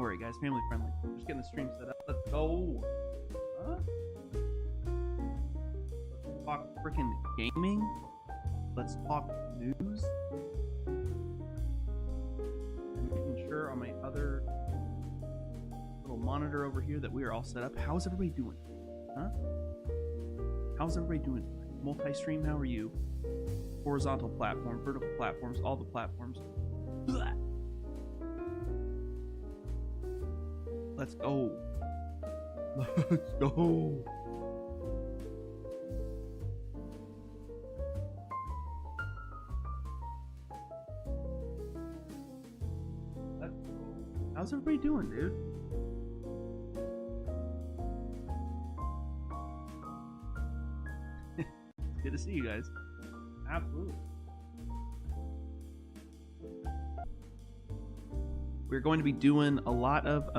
worry, guys. Family friendly. I'm just getting the stream set up. Let's go. Huh? Let's talk freaking gaming. Let's talk news. I'm making sure on my other little monitor over here that we are all set up. How's everybody doing? Huh? How's everybody doing? Multi-stream, how are you? Horizontal platform, vertical platforms, all the platforms. Blah. Let's go. Let's go. Let's go. How's everybody doing, dude? It's good to see you guys. Absolutely. We're going to be doing a lot of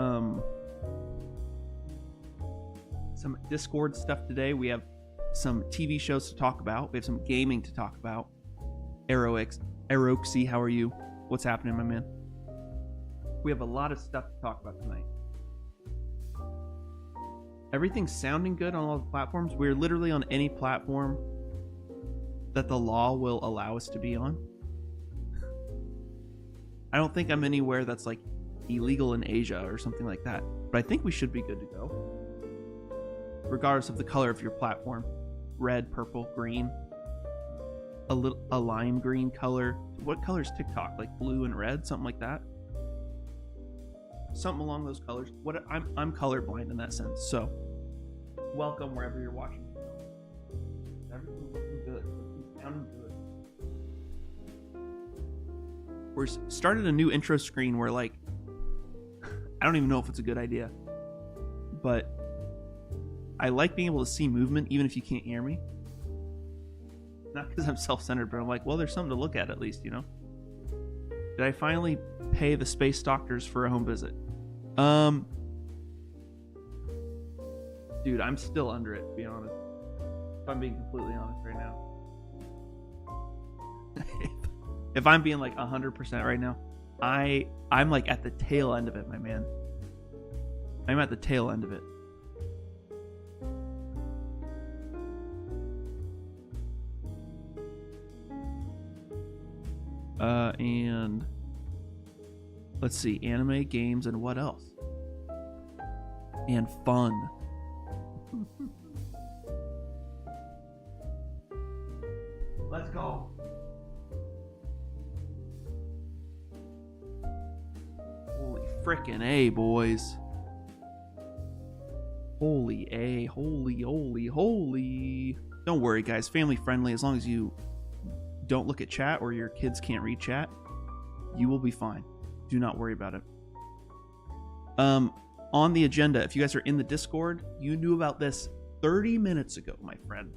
some Discord stuff today. We have some TV shows to talk about. We have some gaming to talk about. Aeroxy, how are you? What's happening, my man? We have a lot of stuff to talk about tonight. Everything's sounding good on all the platforms. We're literally on any platform that the law will allow us to be on. I don't think I'm anywhere that's like illegal in Asia or something like that, but I think we should be good to go. Regardless of the color of your platform, red, purple, green, a lime green color. What color is TikTok? Like blue and red, something like that. Something along those colors. I'm colorblind in that sense, so welcome wherever you're watching. Everything's looking good. Everything's sounding good. We're started a new intro screen where, like, I don't even know if it's a good idea, but I like being able to see movement even if you can't hear me. Not because I'm self-centered, but I'm like, well, there's something to look at least, you know? Did I finally pay the space doctors for a home visit? Dude, I'm still under it, to be honest. If I'm being completely honest right now. If I'm being like 100% right now, I'm like at the tail end of it, my man. I'm at the tail end of it. And let's see, anime, games, and what else? And fun. Let's go. Holy frickin' A, boys. Holy A, holy. Don't worry, guys. Family friendly. As long as you don't look at chat or your kids can't read chat, you will be fine. Do not worry about it. On the agenda, if you guys are in the Discord, you knew about this 30 minutes ago, my friend.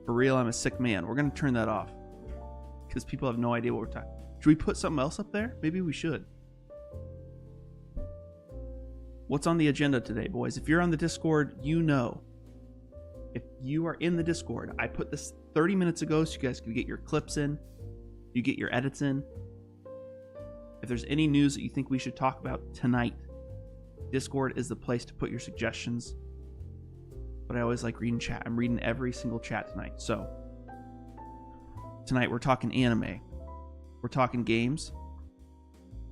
For real, I'm a sick man. We're going to turn that off because people have no idea what we're talking. Should we put something else up there? Maybe we should. What's on the agenda today, boys? If you're on the Discord, you know. If you are in the Discord, I put this 30 minutes ago so you guys can get your clips in. You get your edits in. If there's any news that you think we should talk about tonight, Discord is the place to put your suggestions. But I always like reading chat. I'm reading every single chat tonight. So tonight we're talking anime. We're talking games.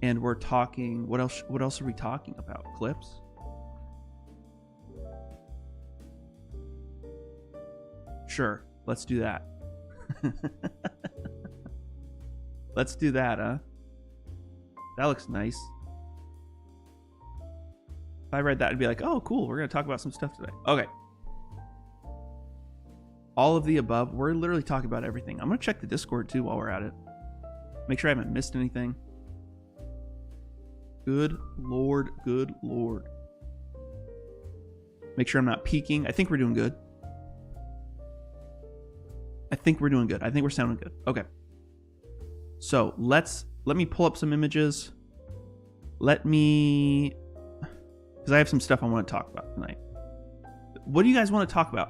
And we're talking, what else are we talking about? Clips? Sure, let's do that. Let's do that, huh? That looks nice. If I read that, I'd be like, oh, cool, we're going to talk about some stuff today. Okay. All of the above, we're literally talking about everything. I'm going to check the Discord, too, while we're at it. Make sure I haven't missed anything. Good lord, good lord. Make sure I'm not peeking. I think we're doing good. I think we're sounding good. Okay. So let me pull up some images. Because I have some stuff I want to talk about tonight. What do you guys want to talk about?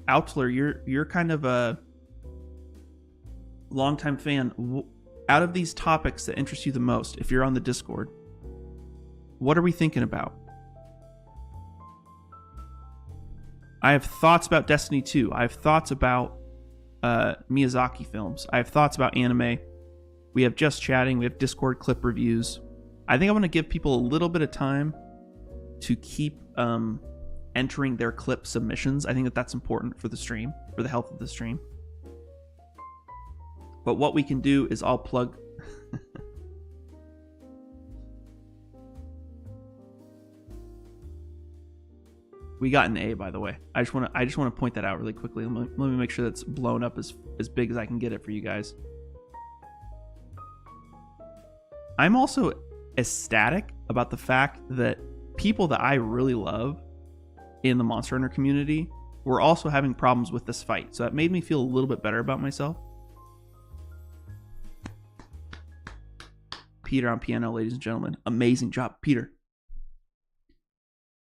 Outler, you're kind of longtime fan, out of these topics that interest you the most, if you're on the Discord, what are we thinking about? I have thoughts about Destiny 2. I have thoughts about Miyazaki films. I have thoughts about anime. We have Just Chatting. We have Discord clip reviews. I think I want to give people a little bit of time to keep entering their clip submissions. I think that that's important for the stream, for the health of the stream. But what we can do is I'll plug... We got an A, by the way. I just want to point that out really quickly. Let me make sure that's blown up as big as I can get it for you guys. I'm also ecstatic about the fact that people that I really love in the Monster Hunter community were also having problems with this fight. So that made me feel a little bit better about myself. Peter on piano, ladies and gentlemen. Amazing job, Peter.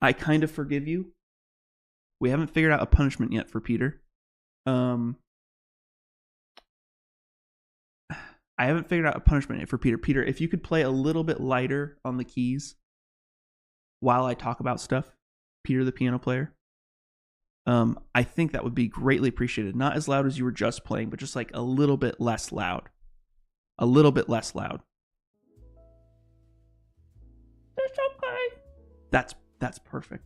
I kind of forgive you. We haven't figured out a punishment yet for Peter. I haven't figured out a punishment yet for Peter. Peter, if you could play a little bit lighter on the keys while I talk about stuff, Peter the piano player, I think that would be greatly appreciated. Not as loud as you were just playing, but just like a little bit less loud. A little bit less loud. That's okay. That's perfect.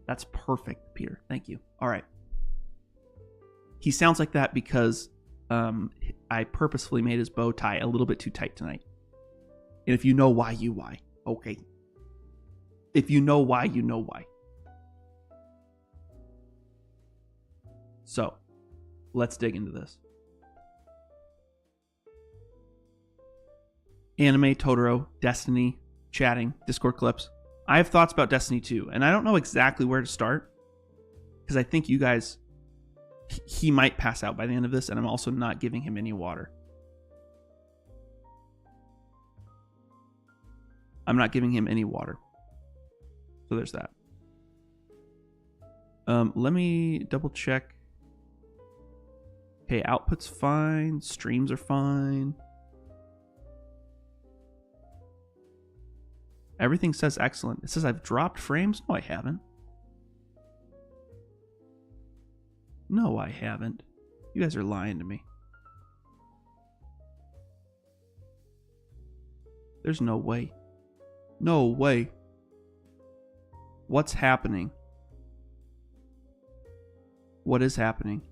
That's perfect, Peter. Thank you. All right. He sounds like that because I purposefully made his bow tie a little bit too tight tonight. And if you know why, you why. Okay. If you know why, you know why. So, let's dig into this. Anime, Totoro, Destiny, chatting, Discord clips. I have thoughts about Destiny 2, and I don't know exactly where to start, because I think you guys, he might pass out by the end of this, and I'm also not giving him any water. I'm not giving him any water. So there's that. Let me double check. Okay, output's fine, streams are fine. Everything says excellent. It says I've dropped frames. No, I haven't. No, I haven't. You guys are lying to me. There's no way. No way. What's happening? What is happening?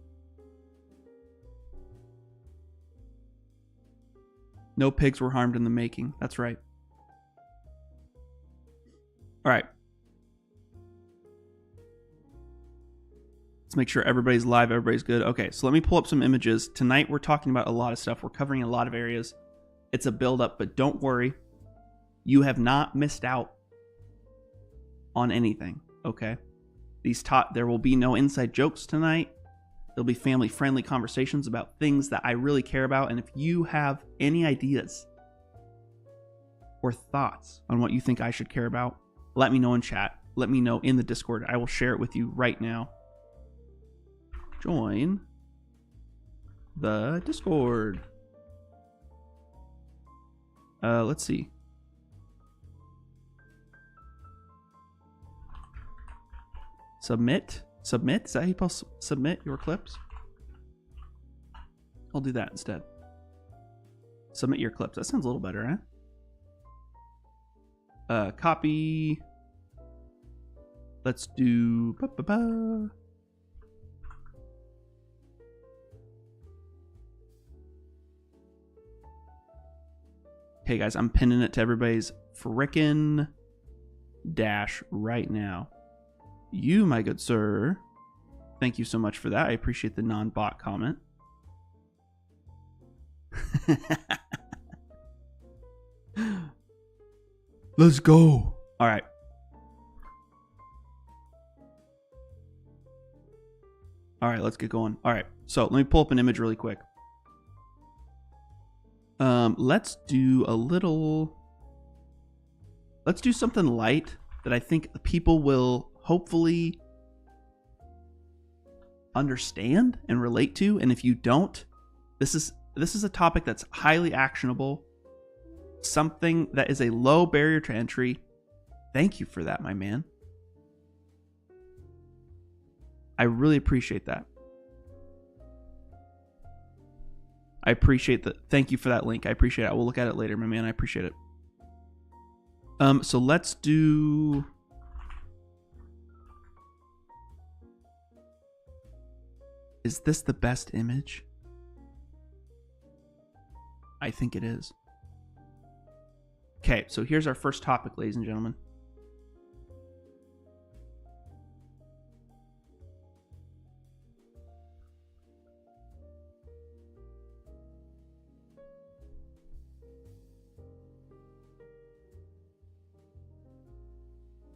No pigs were harmed in the making. That's right. All right. Let's make sure everybody's live, everybody's good. Okay, so let me pull up some images. Tonight we're talking about a lot of stuff. We're covering a lot of areas. It's a build-up, but don't worry. You have not missed out on anything, okay? There will be no inside jokes tonight. There'll be family-friendly conversations about things that I really care about. And if you have any ideas or thoughts on what you think I should care about, let me know in chat. Let me know in the Discord. I will share it with you right now. Join the Discord. Let's see. Submit? Submit? Is that how you submit your clips? I'll do that instead. Submit your clips. That sounds a little better, huh? Copy. Let's do... Okay, guys, I'm pinning it to everybody's frickin' dash right now. You, my good sir, thank you so much for that. I appreciate the non-bot comment. Let's go. All right. All right, let's get going. All right, so let me pull up an image really quick. Let's do something light that I think people will hopefully understand and relate to. And if you don't, this is this is a topic that's highly actionable, something that is a low barrier to entry. Thank you for that, my man. I really appreciate that. I appreciate that. Thank you for that link. I appreciate it. We'll look at it later, my man. I appreciate it. So let's do... Is this the best image? I think it is. Okay, so here's our first topic, ladies and gentlemen.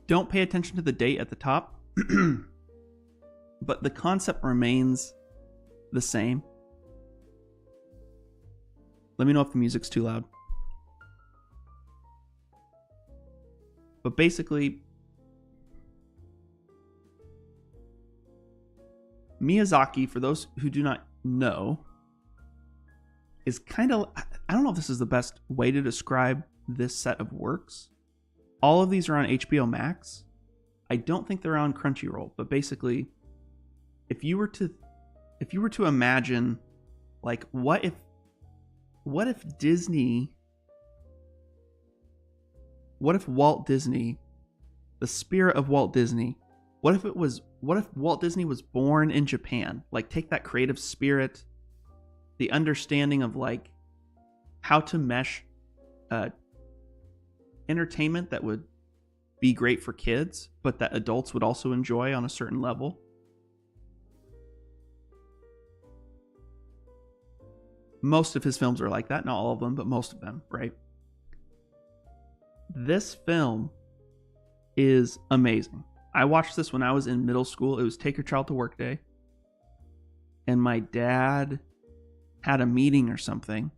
Don't pay attention to the date at the top, but the concept remains the same. Let me know if the music's too loud. But basically, Miyazaki, for those who do not know, is kind of... I don't know if this is the best way to describe this set of works. All of these are on HBO Max. I don't think they're on Crunchyroll, but basically, if you were to imagine, like, what if Disney, what if Walt Disney, the spirit of Walt Disney, what if Walt Disney was born in Japan? Like, take that creative spirit, the understanding of, like, how to mesh entertainment that would be great for kids, but that adults would also enjoy on a certain level. Most of his films are like that. Not all of them, but most of them, right? This film is amazing. I watched this when I was in middle school. It was Take Your Child to Work Day. And my dad had a meeting or something.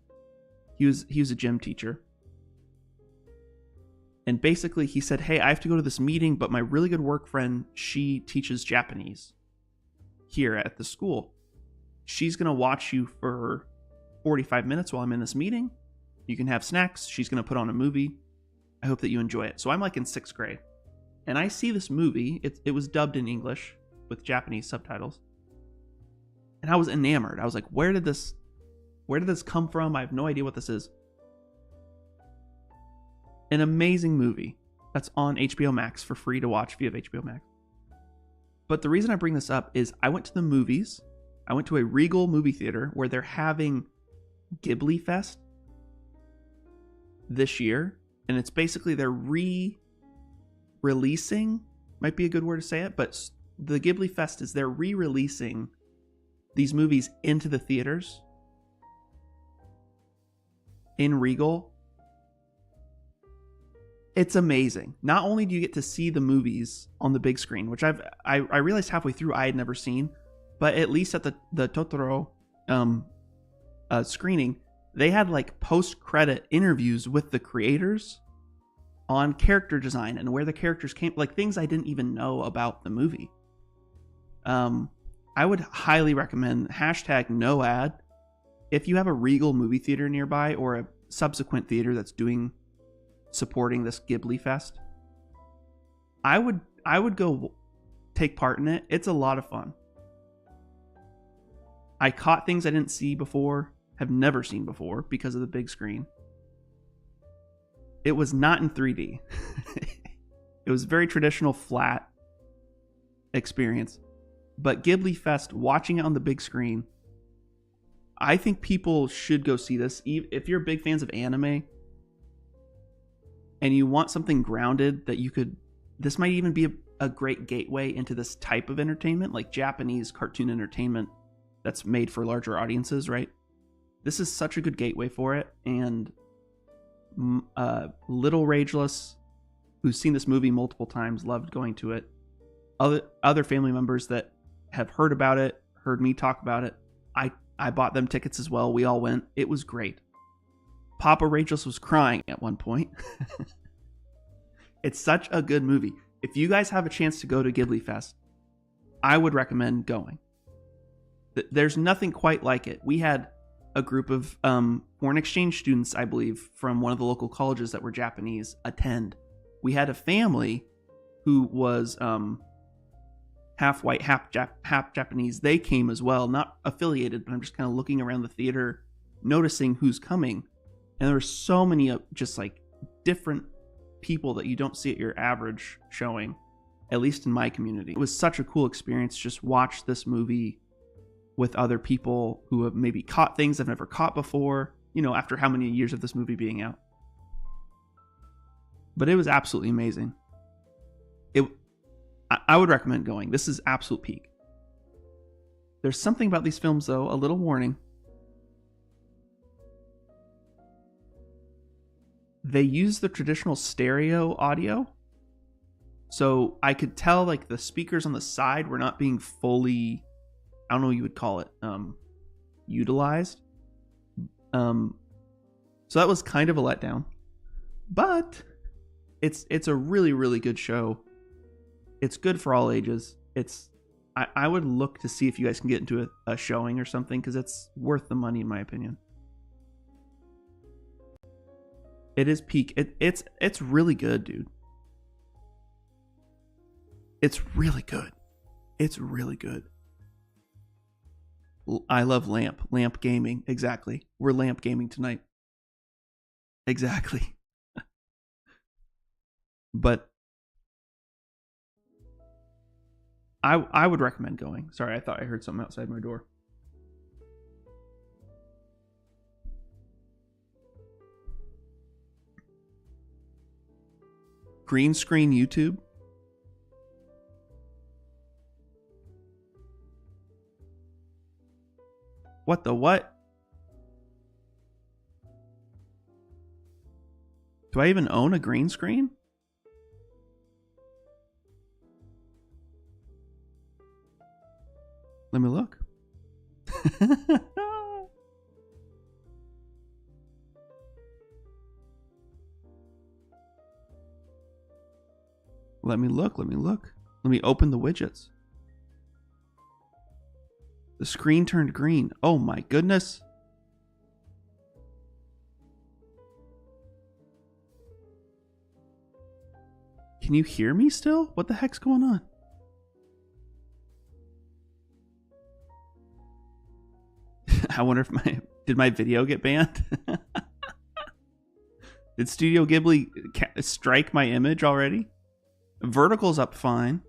He was a gym teacher. And basically he said, hey, I have to go to this meeting, but my really good work friend, she teaches Japanese here at the school. She's going to watch you for 45 minutes while I'm in this meeting. You can have snacks. She's going to put on a movie. I hope that you enjoy it. So I'm like in 6th grade. And I see this movie. It was dubbed in English with Japanese subtitles. And I was enamored. I was like, where did this come from? I have no idea what this is. An amazing movie that's on HBO Max for free to watch if you have HBO Max. But the reason I bring this up is I went to the movies. I went to a Regal movie theater where they're having Ghibli Fest this year. And it's basically they're re-releasing, might be a good word to say it, but the Ghibli Fest is they're re-releasing these movies into the theaters in Regal. It's amazing. Not only do you get to see the movies on the big screen, which I realized halfway through I had never seen, but at least at the Totoro screening, they had like post-credit interviews with the creators on character design and where the characters came, like things I didn't even know about the movie. I would highly recommend #NoAd if you have a Regal movie theater nearby or a subsequent theater that's supporting this Ghibli Fest. I would go take part in it. It's a lot of fun. I caught things I didn't see before, have never seen before because of the big screen. It was not in 3D. It was very traditional, flat experience. But Ghibli Fest, watching it on the big screen, I think people should go see this. If you're big fans of anime and you want something grounded that you could... This might even be a great gateway into this type of entertainment, like Japanese cartoon entertainment that's made for larger audiences, right? This is such a good gateway for it. And Little Rageless, who's seen this movie multiple times, loved going to it. Other family members that have heard about it, heard me talk about it, I bought them tickets as well. We all went. It was great. Papa Rageless was crying at one point. It's such a good movie. If you guys have a chance to go to Ghibli Fest, I would recommend going. There's nothing quite like it. We had a group of foreign exchange students, I believe, from one of the local colleges that were Japanese attend. We had a family who was half white, half Japanese. They came as well, not affiliated, but I'm just kind of looking around the theater, noticing who's coming. And there were so many just like different people that you don't see at your average showing, at least in my community. It was such a cool experience. Just watch this movie with other people who have maybe caught things I've never caught before, you know, after how many years of this movie being out. But it was absolutely amazing. I would recommend going. This is absolute peak. There's something about these films, though, a little warning. They use the traditional stereo audio. So I could tell like the speakers on the side were not being fully, I don't know what you would call it, utilized. So that was kind of a letdown. But it's a really, really good show. It's good for all ages. I would look to see if you guys can get into a showing or something, because it's worth the money in my opinion. It is peak. It's really good, dude. It's really good. It's really good. I love Lamp gaming. Exactly. We're Lamp gaming tonight. Exactly. But I would recommend going. Sorry, I thought I heard something outside my door. Green screen YouTube. What the what? Do I even own a green screen? Let me look. Let me look. Let me open the widgets. The screen turned green. Oh my goodness. Can you hear me still? What the heck's going on? I wonder if did my video get banned? Did Studio Ghibli strike my image already? Vertical's up fine.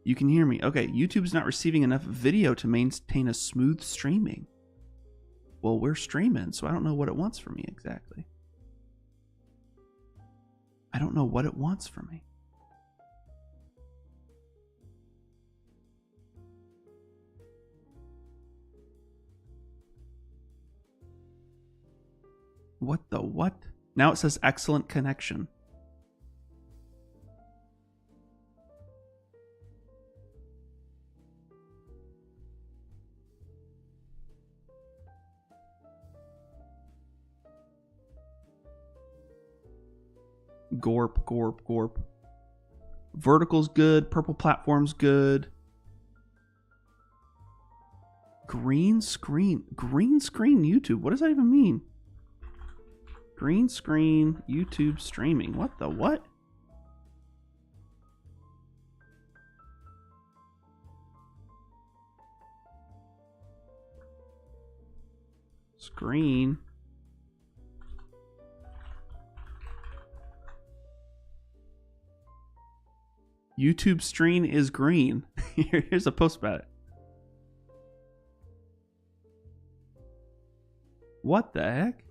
You can hear me. Okay, YouTube's not receiving enough video to maintain a smooth streaming. Well, we're streaming, so I don't know what it wants from me exactly. I don't know what it wants from me. What the what? Now it says excellent connection. Gorp, gorp, gorp. Vertical's good. Purple platform's good. Green screen. Green screen YouTube. What does that even mean? Green screen YouTube streaming. What the what? Screen. YouTube screen is green. Here's a post about it. What the heck?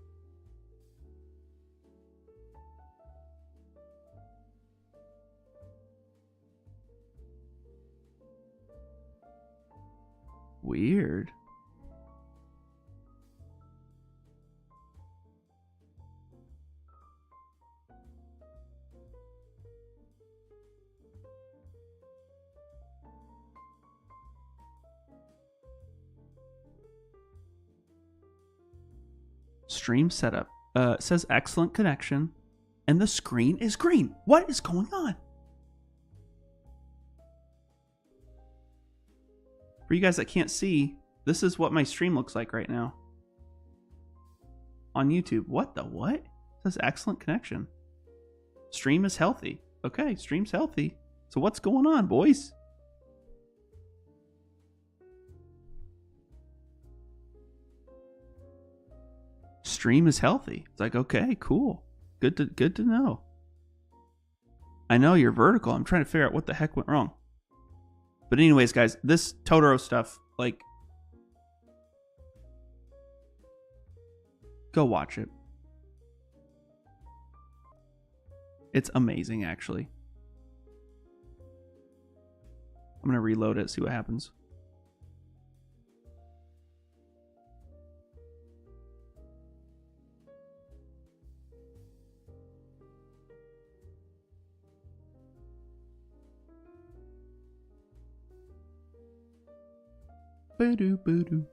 Weird. Stream setup. It says excellent connection, and the screen is green. What is going on? For you guys that can't see, This is what my stream looks like right now. On YouTube. What the what? It says excellent connection. Stream is healthy. Okay, stream's healthy. So what's going on, boys? Stream is healthy. It's like, okay, cool. Good to know. I know you're vertical. I'm trying to figure out what the heck went wrong. But anyways, guys, this Totoro stuff, like, go watch it. It's amazing, actually. I'm going to reload it, see what happens. Boo-doo.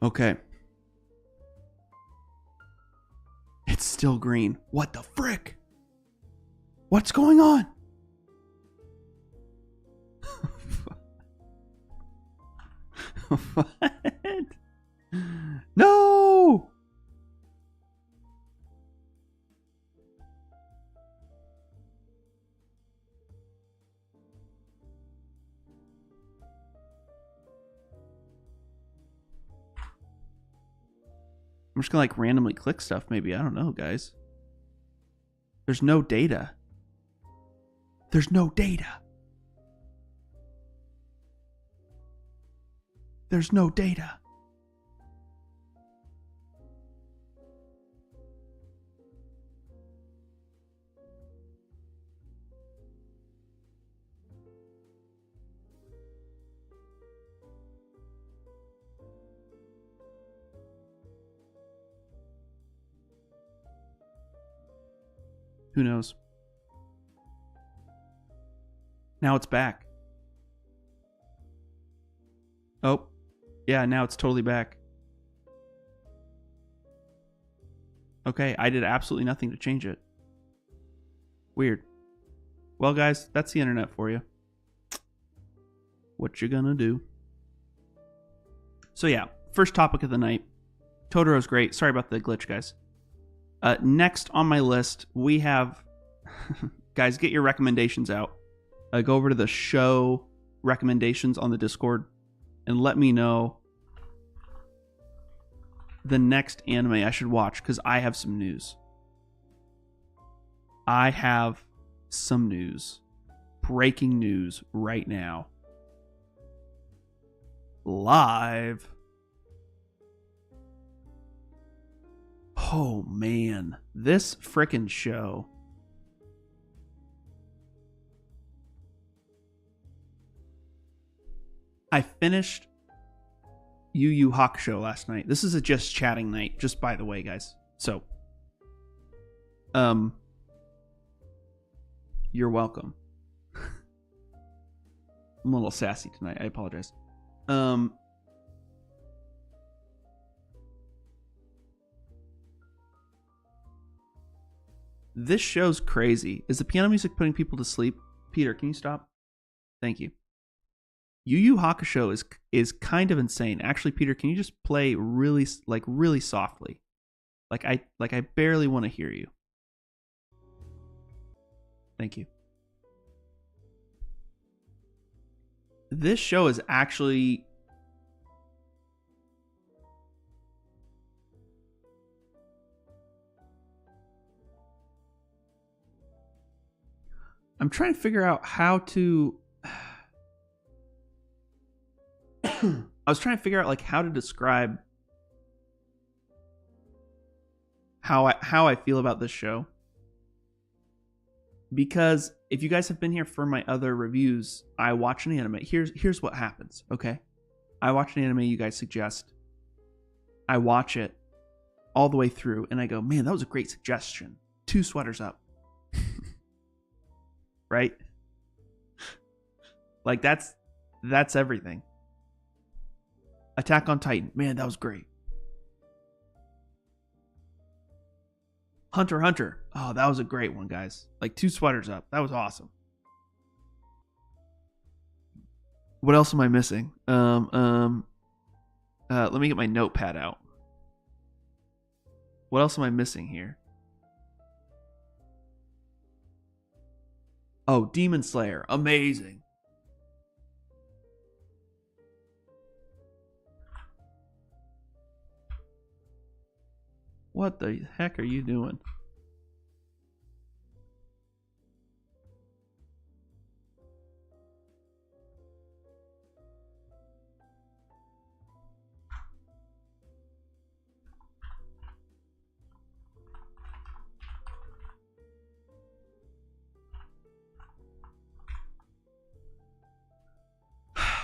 Okay. It's still green. What the frick? What's going on? What? No! I'm just gonna like randomly click stuff maybe. I don't know, guys. There's no data. There's no data. There's no data. Who knows? Now it's back. Oh, yeah, now it's totally back. Okay, I did absolutely nothing to change it. Weird. Well, guys, that's the internet for you. What you gonna do? So yeah, first topic of the night. Totoro's great. Sorry about the glitch, guys. Next on my list, we have... guys, get your recommendations out. Go over to the show recommendations on the Discord and let me know the next anime I should watch, because I have some news. I have some news. Breaking news right now. Live. Oh, man. This frickin' show. I finished Yu Yu Hakusho last night. This is a just chatting night, just by the way, guys. So, you're welcome. I'm a little sassy tonight. I apologize. This show's crazy. Is the piano music putting people to sleep? Peter, can you stop? Thank you. Yu Yu Hakusho is kind of insane. Actually, Peter, can you just play really softly? Like I barely want to hear you. Thank you. This show is actually... I'm trying to figure out how to... I was trying to figure out like how to describe how I feel about this show. Because if you guys have been here for my other reviews, I watch an anime. Here's what happens, okay? I watch an anime you guys suggest. I watch it all the way through and I go, man, that was a great suggestion. 2 sweaters up. Right? Like that's everything. Attack on Titan. Man, that was great. Hunter x Hunter. Oh, that was a great one, guys. Like 2 sweaters up. That was awesome. What else am I missing? Let me get my notepad out. What else am I missing here? Oh, Demon Slayer. Amazing. What the heck are you doing?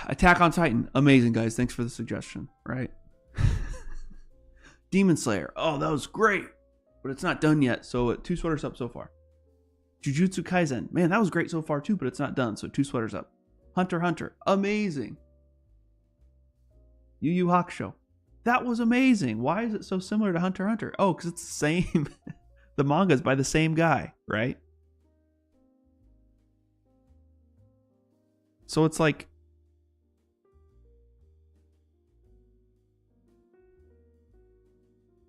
Attack on Titan. Amazing, guys. Thanks for the suggestion. Right? Demon Slayer. Oh, that was great. But it's not done yet. So 2 sweaters up so far. Jujutsu Kaisen. Man, that was great so far too, but it's not done. So 2 sweaters up. Hunter x Hunter. Amazing. Yu Yu Hakusho. That was amazing. Why is it so similar to Hunter x Hunter? Oh, because it's the same. The manga's by the same guy, right? So it's like,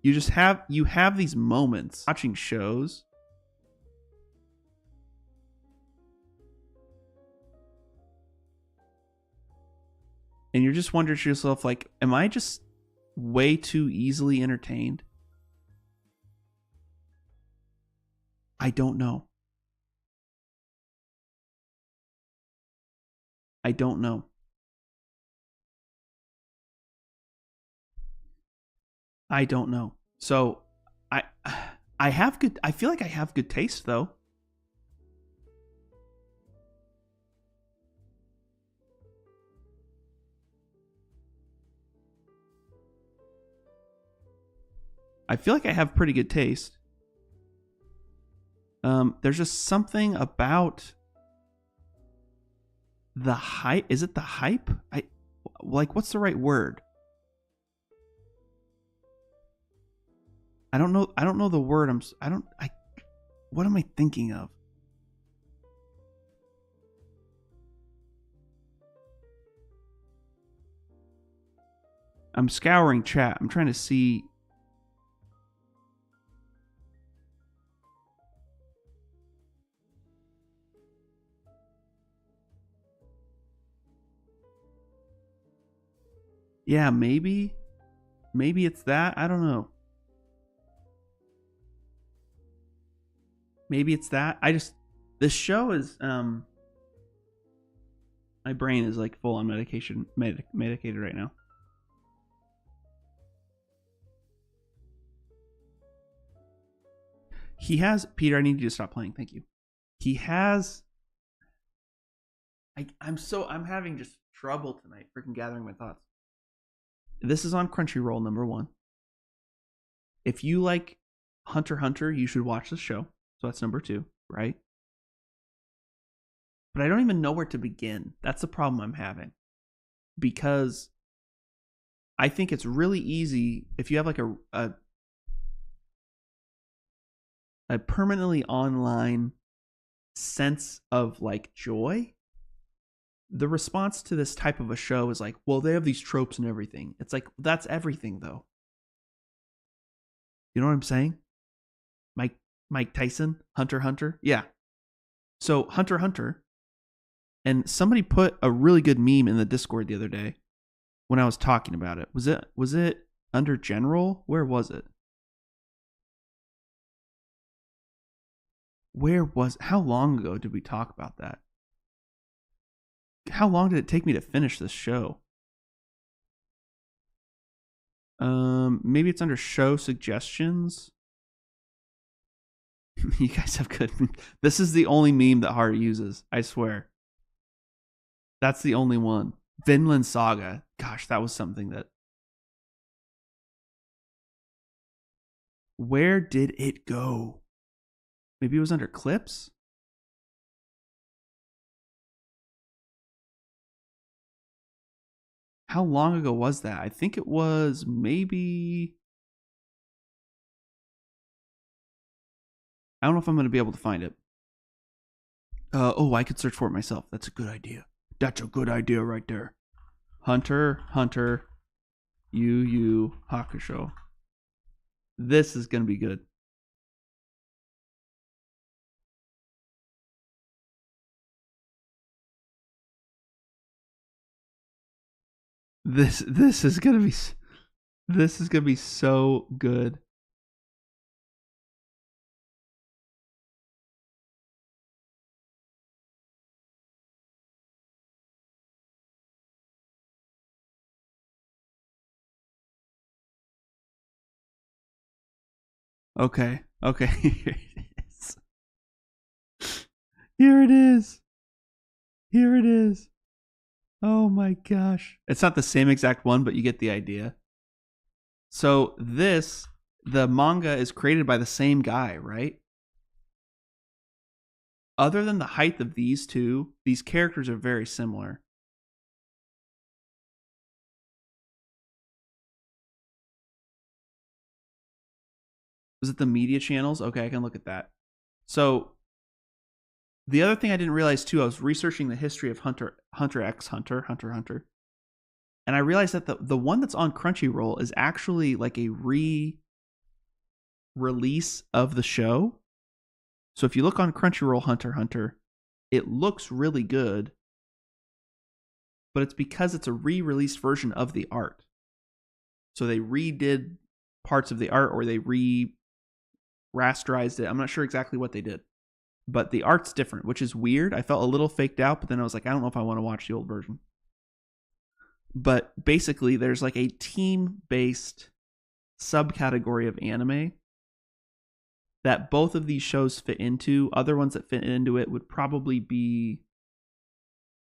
you have these moments watching shows and you're just wondering to yourself, like, am I just way too easily entertained? I don't know. I don't know. I don't know. So I feel like I have good taste though. I feel like I have pretty good taste. There's just something about the hype. Is it the hype? What's the right word? I don't know the word. What am I thinking of? I'm scouring chat. I'm trying to see. Yeah, maybe it's that. I don't know. Maybe it's that. This show is my brain is like full on medicated right now. He has, Peter, I need you to stop playing. Thank you. He has, I'm having just trouble tonight freaking gathering my thoughts. This is on Crunchyroll, number 1. If you like Hunter x Hunter, you should watch this show. So that's number 2, right? But I don't even know where to begin. That's the problem I'm having. Because I think it's really easy if you have like a permanently online sense of like joy. The response to this type of a show is like, well, they have these tropes and everything. It's like, that's everything though. You know what I'm saying? Mike Tyson, Hunter x Hunter. Yeah. So Hunter x Hunter, and somebody put a really good meme in the Discord the other day when I was talking about it. Was it under general? Where was it? How long ago did we talk about that? How long did it take me to finish this show? Maybe it's under show suggestions. You guys have good. This is the only meme that Haru uses. I swear. That's the only one. Vinland Saga. Gosh, that was something that. Where did it go? Maybe it was under clips. How long ago was that? I think it was maybe. I don't know if I'm going to be able to find it. I could search for it myself. That's a good idea. That's a good idea right there. Hunter, Yu Yu Hakusho. This is gonna be good. This is gonna be so good. Okay. Here it is. Here it is. Oh my gosh. It's not the same exact one, but you get the idea. So the manga is created by the same guy, right? Other than the height of these two, these characters are very similar. Was it the media channels? Okay, I can look at that. So the other thing I didn't realize too, I was researching the history of Hunter x Hunter, and I realized that the one that's on Crunchyroll is actually like a re-release of the show. So if you look on Crunchyroll Hunter, it looks really good, but it's because it's a re-released version of the art. So they redid parts of the art, or they rasterized it. I'm not sure exactly what they did, but the art's different, which is weird. I felt a little faked out, but then I was like, I don't know if I want to watch the old version. But basically, there's like a team-based subcategory of anime that both of these shows fit into. Other ones that fit into it would probably be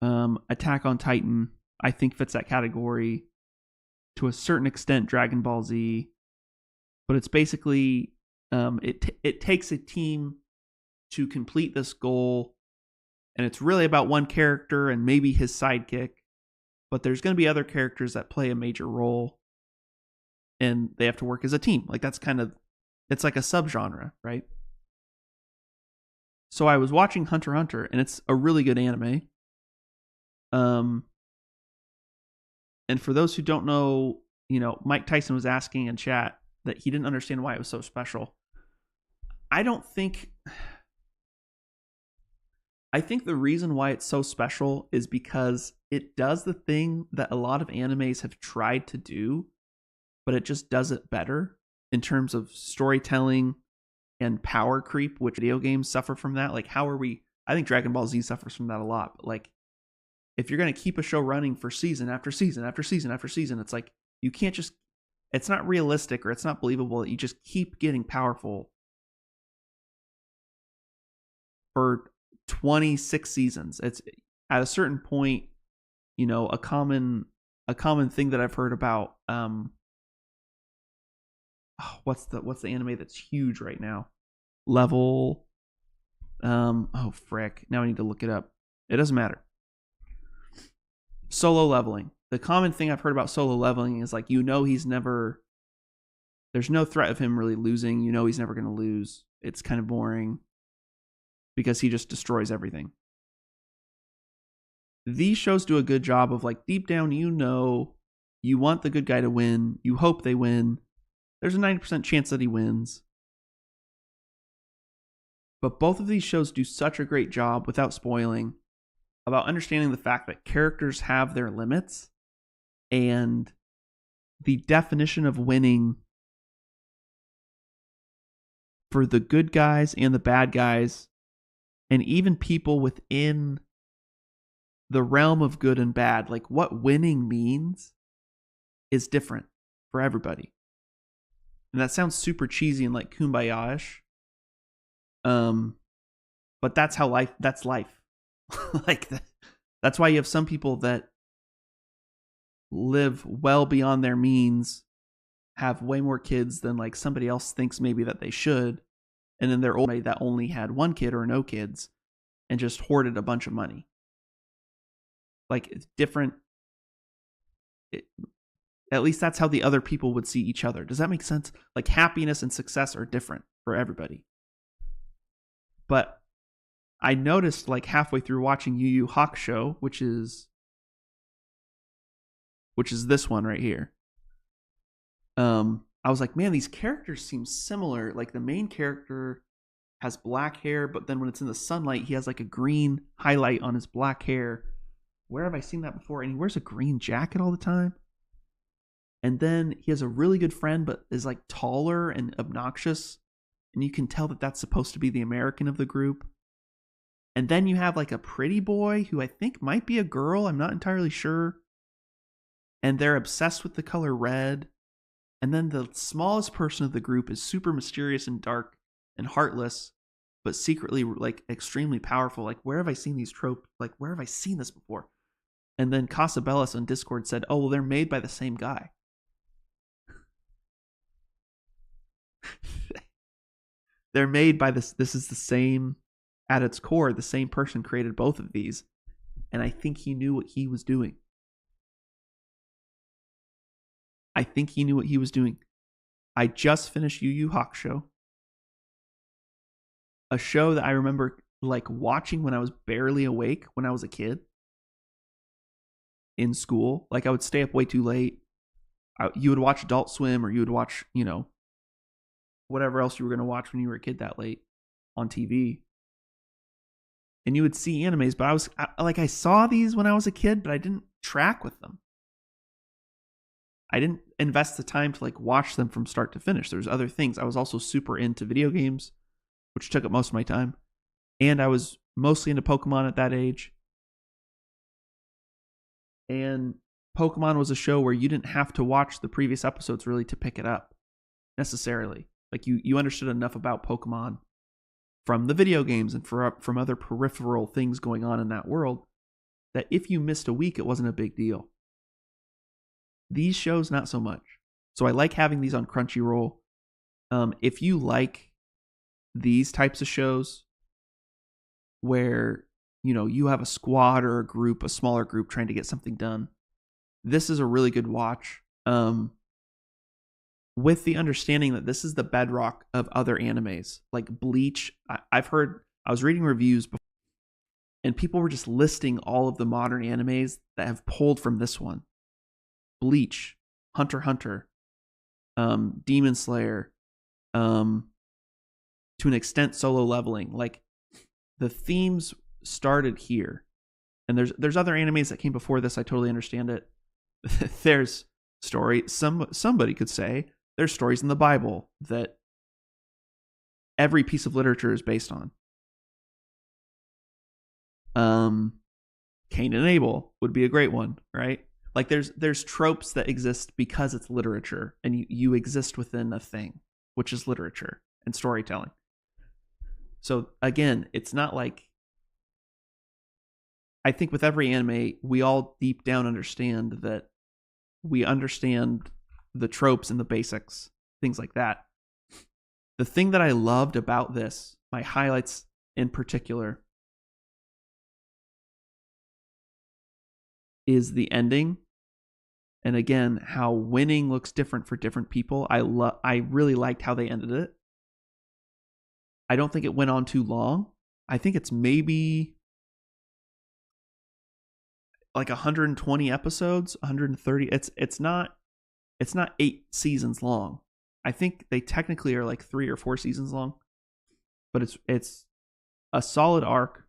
Attack on Titan. I think fits that category to a certain extent. Dragon Ball Z, but it's basically it takes a team to complete this goal, and it's really about one character and maybe his sidekick, but there's going to be other characters that play a major role, and they have to work as a team. Like that's kind of, it's like a subgenre, right? So I was watching Hunter x Hunter, and it's a really good anime. And for those who don't know, Mike Tyson was asking in chat that he didn't understand why it was so special. I think the reason why it's so special is because it does the thing that a lot of animes have tried to do, but it just does it better in terms of storytelling and power creep, which video games suffer from that. Like, I think Dragon Ball Z suffers from that a lot, but like, if you're going to keep a show running for season after season after season after season, it's like, you can't just, it's not realistic, or it's not believable that you just keep getting powerful for 26 seasons. It's at a certain point, a common thing that I've heard about, what's the anime that's huge right now? Level, oh frick, now I need to look it up. It doesn't matter. Solo Leveling. The common thing I've heard about Solo Leveling is like, he's never, there's no threat of him really losing. He's never going to lose. It's kind of boring because he just destroys everything. These shows do a good job of like, deep down, you want the good guy to win. You hope they win. There's a 90% chance that he wins. But both of these shows do such a great job, without spoiling, about understanding the fact that characters have their limits, and the definition of winning for the good guys and the bad guys, and even people within the realm of good and bad, like what winning means is different for everybody. And that sounds super cheesy and like kumbaya-ish. But that's life. Like that's why you have some people that live well beyond their means, have way more kids than like somebody else thinks maybe that they should, and then they're old that only had one kid or no kids and just hoarded a bunch of money. Like, it's different. At least that's how the other people would see each other. Does that make sense? Like, happiness and success are different for everybody. But I noticed like halfway through watching Yu Yu Hakusho, which is which is this one right here. I was like, man, these characters seem similar. Like the main character has black hair, but then when it's in the sunlight, he has like a green highlight on his black hair. Where have I seen that before? And he wears a green jacket all the time. And then he has a really good friend, but is like taller and obnoxious. And you can tell that that's supposed to be the American of the group. And then you have like a pretty boy who I think might be a girl. I'm not entirely sure. And they're obsessed with the color red. And then the smallest person of the group is super mysterious and dark and heartless, but secretly like extremely powerful. Like, where have I seen these tropes? Like, where have I seen this before? And then Casabellas on Discord said, oh, well, they're made by the same guy. They're made by this. This is the same, at its core, the same person created both of these. And I think he knew what he was doing. I think he knew what he was doing. I just finished Yu Yu Hakusho, a show that I remember like watching when I was barely awake when I was a kid in school. Like I would stay up way too late. You would watch Adult Swim, or you would watch, you know, whatever else you were going to watch when you were a kid that late on TV. And you would see animes, but I saw these when I was a kid, but I didn't track with them. I didn't invest the time to like watch them from start to finish. There's other things. I was also super into video games, which took up most of my time. And I was mostly into Pokemon at that age. And Pokemon was a show where you didn't have to watch the previous episodes really to pick it up necessarily. Like you understood enough about Pokemon from the video games and from other peripheral things going on in that world that if you missed a week, it wasn't a big deal. These shows, not so much. So I like having these on Crunchyroll. If you like these types of shows where, you know, you have a squad or a group, a smaller group trying to get something done, this is a really good watch. With the understanding that this is the bedrock of other animes. Like Bleach, I was reading reviews before, and people were just listing all of the modern animes that have pulled from this one. Bleach, Hunter x Hunter, Demon Slayer, to an extent Solo Leveling. Like the themes started here. And there's other animes that came before this. I totally understand it. There's story. Somebody could say there's stories in the Bible that every piece of literature is based on. Cain and Abel would be a great one, right? Like there's tropes that exist because it's literature, and you exist within a thing, which is literature and storytelling. So again, it's not like, I think with every anime, we all deep down understand that we understand the tropes and the basics, things like that. The thing that I loved about this, my highlights in particular, is the ending. And again, how winning looks different for different people. I really liked how they ended it. I don't think it went on too long. I think it's maybe like 120 episodes, 130. It's not 8 seasons long. I think they technically are like 3 or 4 seasons long. But it's a solid arc.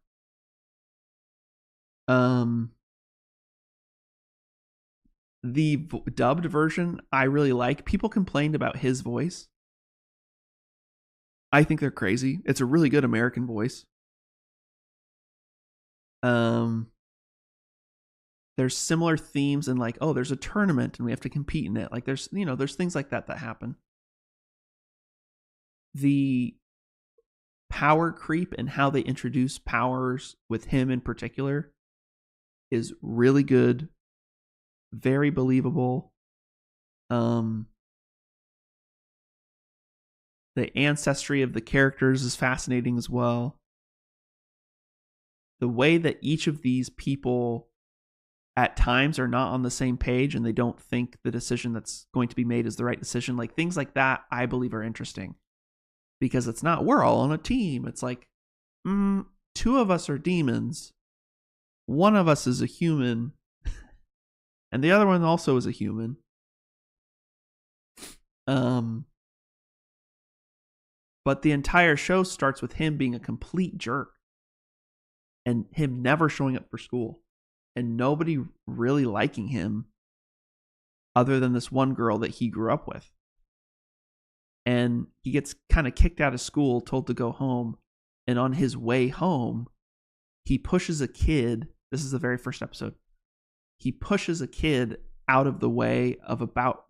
The dubbed version I really like. People complained about his voice. I think they're crazy. It's a really good American voice. There's similar themes and like, oh, there's a tournament and we have to compete in it. Like there's things like that happen. The power creep and how they introduce powers with him in particular is really good. Very believable. The ancestry of the characters is fascinating as well. The way that each of these people at times are not on the same page and they don't think the decision that's going to be made is the right decision. Like things like that, I believe are interesting. Because it's not, we're all on a team. It's like, 2 of us are demons. 1 of us is a human. And the other one also is a human. But the entire show starts with him being a complete jerk and him never showing up for school and nobody really liking him other than this one girl that he grew up with. And he gets kind of kicked out of school, told to go home. And on his way home, he pushes a kid. This is the very first episode. He pushes a kid out of the way of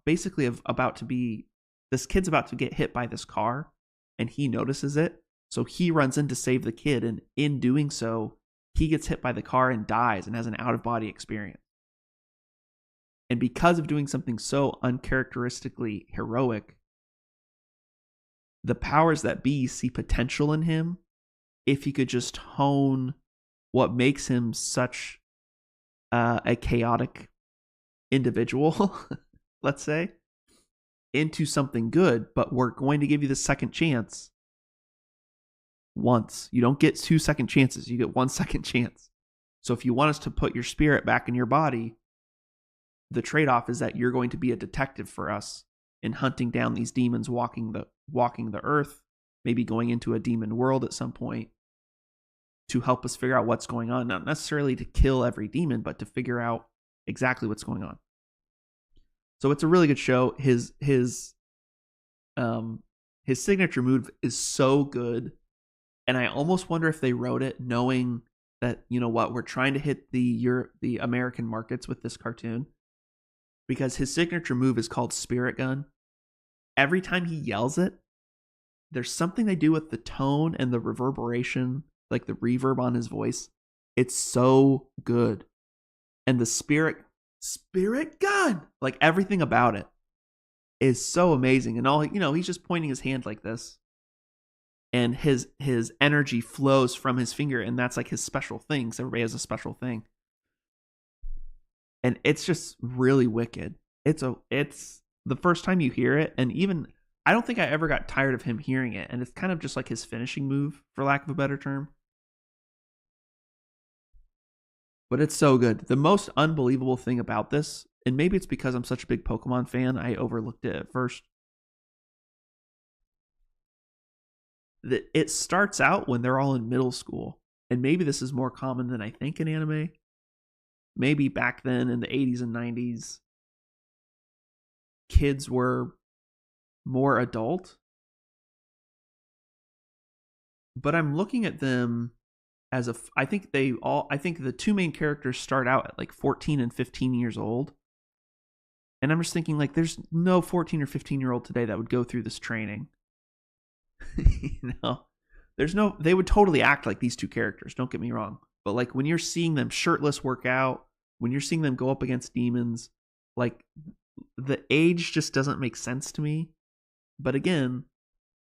this kid's about to get hit by this car, and he notices it. So he runs in to save the kid, and in doing so, he gets hit by the car and dies and has an out-of-body experience. And because of doing something so uncharacteristically heroic, the powers that be see potential in him if he could just hone what makes him such a chaotic individual, let's say, into something good. But we're going to give you the second chance once. You don't get 2 second chances. You get 1 second chance. So if you want us to put your spirit back in your body, the trade-off is that you're going to be a detective for us in hunting down these demons walking the earth, maybe going into a demon world at some point to help us figure out what's going on. Not necessarily to kill every demon, but to figure out exactly what's going on. So it's a really good show. His signature move is so good. And I almost wonder if they wrote it knowing that, you know what, we're trying to hit the American markets with this cartoon. Because his signature move is called Spirit Gun. Every time he yells it, there's something they do with the tone and the reverberation, like the reverb on his voice. It's so good. And the Spirit Gun, like everything about it is so amazing. And all, he's just pointing his hand like this. And his energy flows from his finger, and that's like his special thing. So everybody has a special thing. And it's just really wicked. It's the first time you hear it, and even I don't think I ever got tired of him hearing it. And it's kind of just like his finishing move, for lack of a better term. But it's so good. The most unbelievable thing about this, and maybe it's because I'm such a big Pokemon fan, I overlooked it at first. It starts out when they're all in middle school. And maybe this is more common than I think in anime. Maybe back then in the 80s and 90s, kids were more adult. But I'm looking at them as I think the 2 main characters start out at like 14 and 15 years old. And I'm just thinking, like, there's no 14 or 15-year-old today that would go through this training. They would totally act like these 2 characters, don't get me wrong. But like when you're seeing them shirtless work out, when you're seeing them go up against demons, like the age just doesn't make sense to me. But again,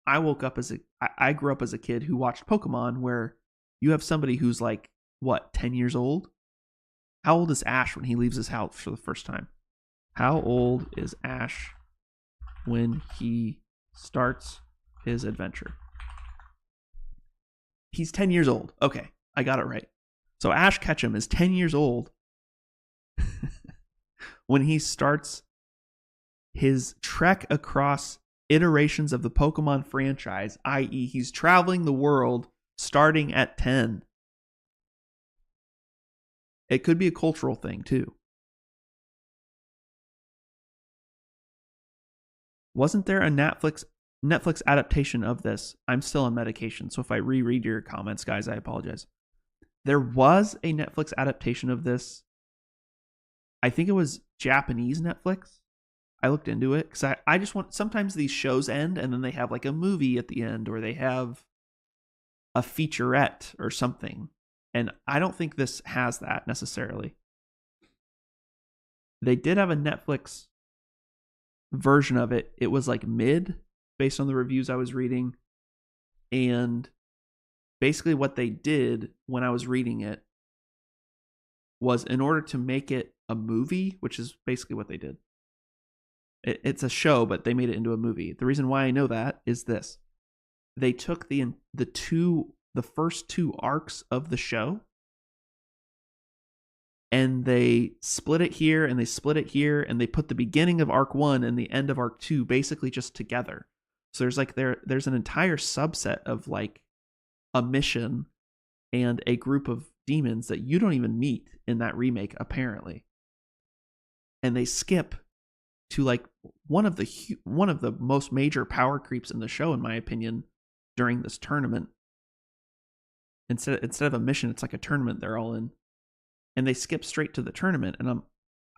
I grew up as a kid who watched Pokemon, where you have somebody who's like, what, 10 years old? How old is Ash when he leaves his house for the first time? How old is Ash when he starts his adventure? He's 10 years old. Okay, I got it right. So Ash Ketchum is 10 years old when he starts his trek across iterations of the Pokemon franchise, i.e. he's traveling the world starting at 10. It could be a cultural thing too. Wasn't there a Netflix adaptation of this? I'm still on medication, so if I reread your comments, guys, I apologize. There was a Netflix adaptation of this. I think it was Japanese Netflix. I looked into it because I just want, sometimes these shows end and then they have like a movie at the end, or they have a featurette or something. And I don't think this has that necessarily. They did have a Netflix version of it. It was like mid, based on the reviews I was reading. And basically what they did when I was reading it was, in order to make it a movie, which is basically what they did. It's a show, but they made it into a movie. The reason why I know that is this. They took the first 2 arcs of the show and they split it here and they split it here and they put the beginning of arc 1 and the end of arc 2 basically just together. So there's like there's an entire subset of like a mission and a group of demons that you don't even meet in that remake apparently. And they skip to like one of the most major power creeps in the show, in my opinion, during this tournament. Instead of a mission, it's like a tournament they're all in, and they skip straight to the tournament. And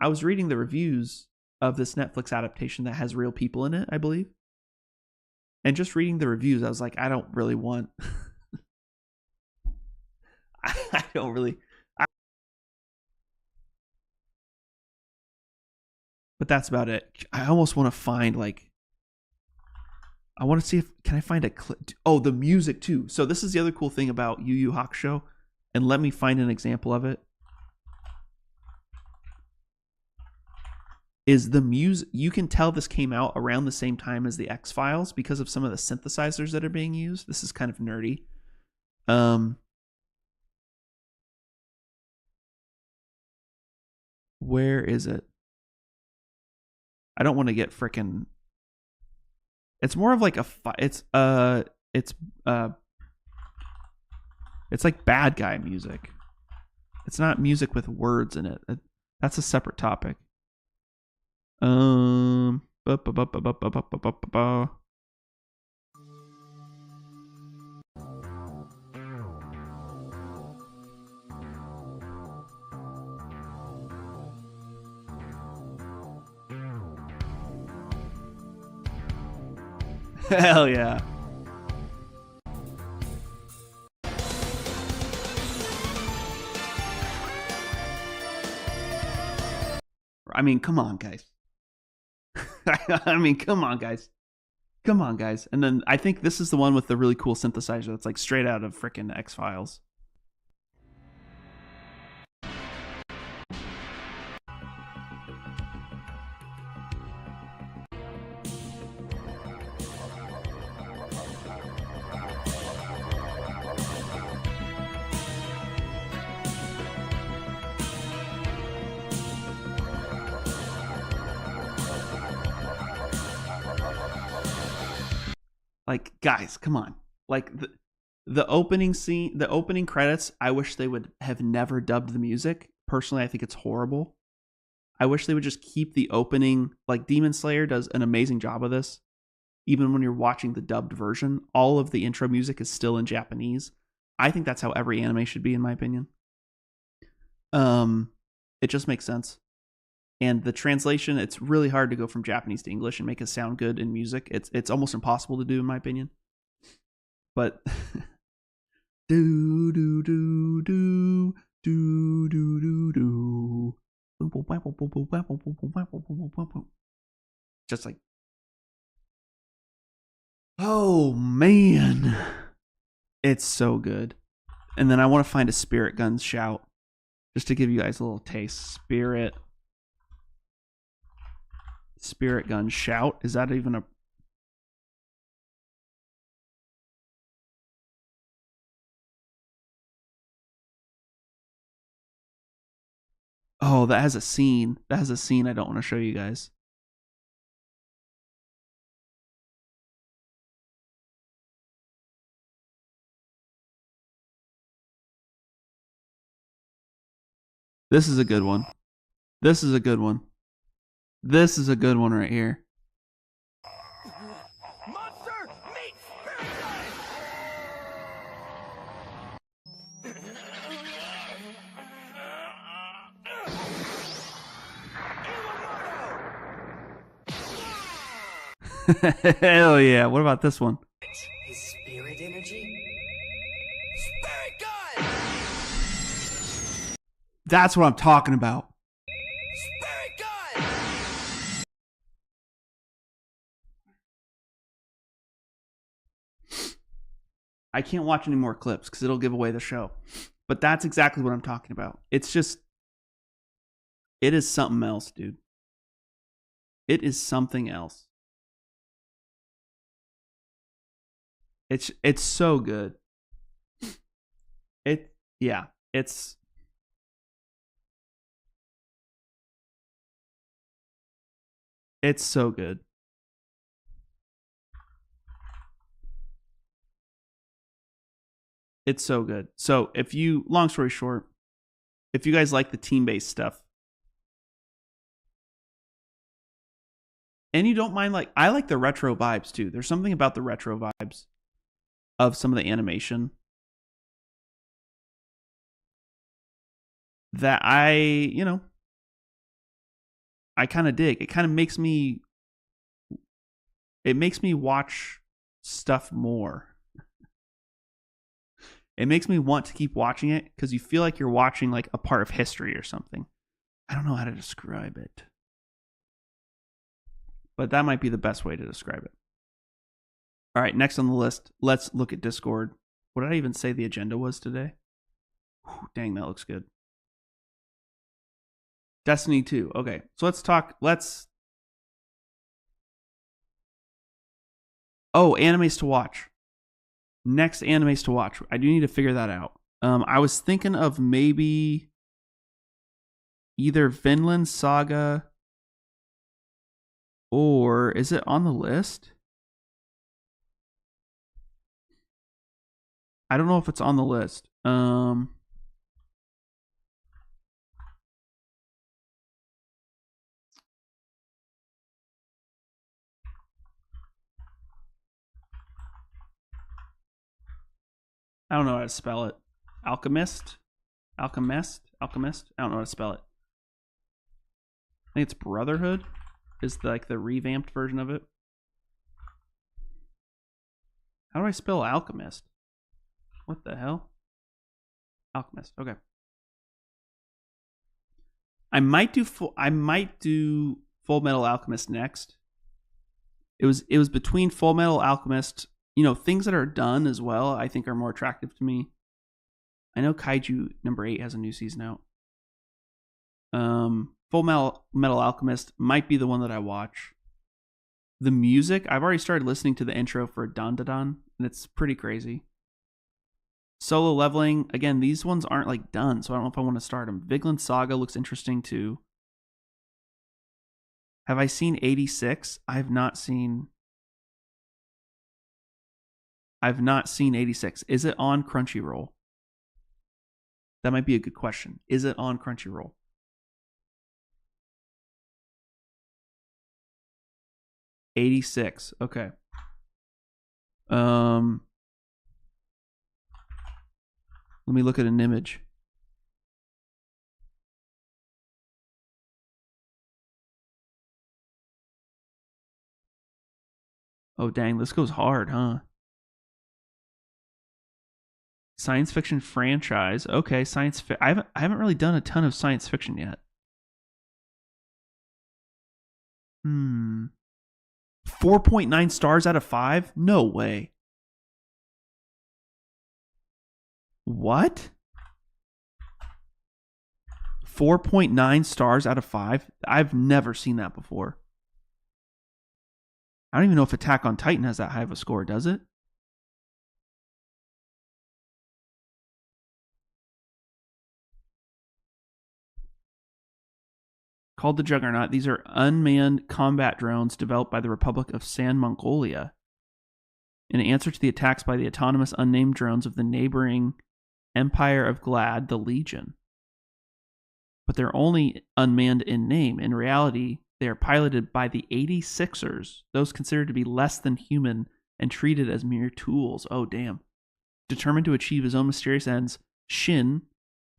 I was reading the reviews of this Netflix adaptation that has real people in it, I believe. And just reading the reviews, I was like, I don't really want. I don't really. But that's about it. I almost want to find like. I want to see can I find a clip. Oh, the music too. So this is the other cool thing about Yu Yu Hakusho, and let me find an example of it. Is the music, you can tell this came out around the same time as the X-Files because of some of the synthesizers that are being used. This is kind of nerdy. Where is it? I don't want to get frickin'. It's more of like it's like bad guy music. It's not music with words in it. That's a separate topic. Hell yeah. I mean, come on, guys. Come on, guys. Come on, guys. And then I think this is the one with the really cool synthesizer that's like straight out of frickin' X-Files. Like, guys, come on. Like the opening scene, the opening credits, I wish they would have never dubbed the music. Personally, I think it's horrible. I wish they would just keep the opening. Like Demon Slayer does an amazing job of this. Even when you're watching the dubbed version, all of the intro music is still in Japanese. I think that's how every anime should be, in my opinion. It just makes sense. And the translation, it's really hard to go from Japanese to English and make it sound good in music. It's almost impossible to do, in my opinion. But do do do do do do do do. Just like, oh man, it's so good. And then I want to find a Spirit Gun shout just to give you guys a little taste. Spirit Gun shout. Is that even a... Oh, that has a scene. That has a scene I don't want to show you guys. This is a good one. This is a good one. This is a good one right here. Monster meet Spirit. Hell yeah. What about this one? His spirit energy? Spirit gun! That's what I'm talking about. Spirit gun! I can't watch any more clips because it'll give away the show. But that's exactly what I'm talking about. It's just... It is something else, dude. It is something else. It's so good. It's It's so good. It's so good. So if you, long story short, if you guys like the team-based stuff, and you don't mind, like, I like the retro vibes too. There's something about the retro vibes of some of the animation that I kind of dig. It kind of makes me, it makes me watch stuff more. It makes me want to keep watching it because you feel like you're watching like a part of history or something. I don't know how to describe it, but that might be the best way to describe it. All right, next on the list, let's look at Discord. What did I even say the agenda was today? Whew, dang, that looks good. Destiny 2. Okay, so let's talk. Oh, animes to watch. Next animes to watch. I do need to figure that out. I was thinking of maybe either Vinland Saga, or is it on the list? I don't know if it's on the list. I don't know how to spell it. Alchemist? Alchemist? Alchemist? I don't know how to spell it. I think it's Brotherhood is like the revamped version of it. How do I spell alchemist? What the hell? Alchemist. Okay. I might do Full Metal Alchemist next. It was between Full Metal Alchemist, things that are done as well, I think are more attractive to me. I know Kaiju number 8 has a new season out. Full Metal Alchemist might be the one that I watch. The music, I've already started listening to the intro for Dan Da Dan, and it's pretty crazy. Solo Leveling, again, these ones aren't like done, so I don't know if I want to start them. Vinland Saga looks interesting too. Have I seen 86? I've not seen 86. Is it on Crunchyroll? That might be a good question. Is it on Crunchyroll? '86. Okay. Let me look at an image. Oh dang, this goes hard, huh? Science fiction franchise. Okay, I haven't really done a ton of science fiction yet. 4.9 stars out of 5? No way. What? 4.9 stars out of 5? I've never seen that before. I don't even know if Attack on Titan has that high of a score, does it? Called the Juggernaut. These are unmanned combat drones developed by the Republic of San Mongolia in answer to the attacks by the autonomous unnamed drones of the neighboring Empire of Glad, the Legion. But they're only unmanned in name. In reality, they are piloted by the 86ers, those considered to be less than human and treated as mere tools. Oh, damn. Determined to achieve his own mysterious ends, Shin,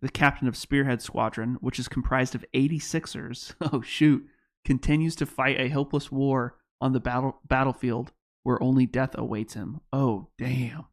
the captain of Spearhead Squadron, which is comprised of 86ers, oh shoot, continues to fight a hopeless war on the battlefield where only death awaits him. Oh, damn.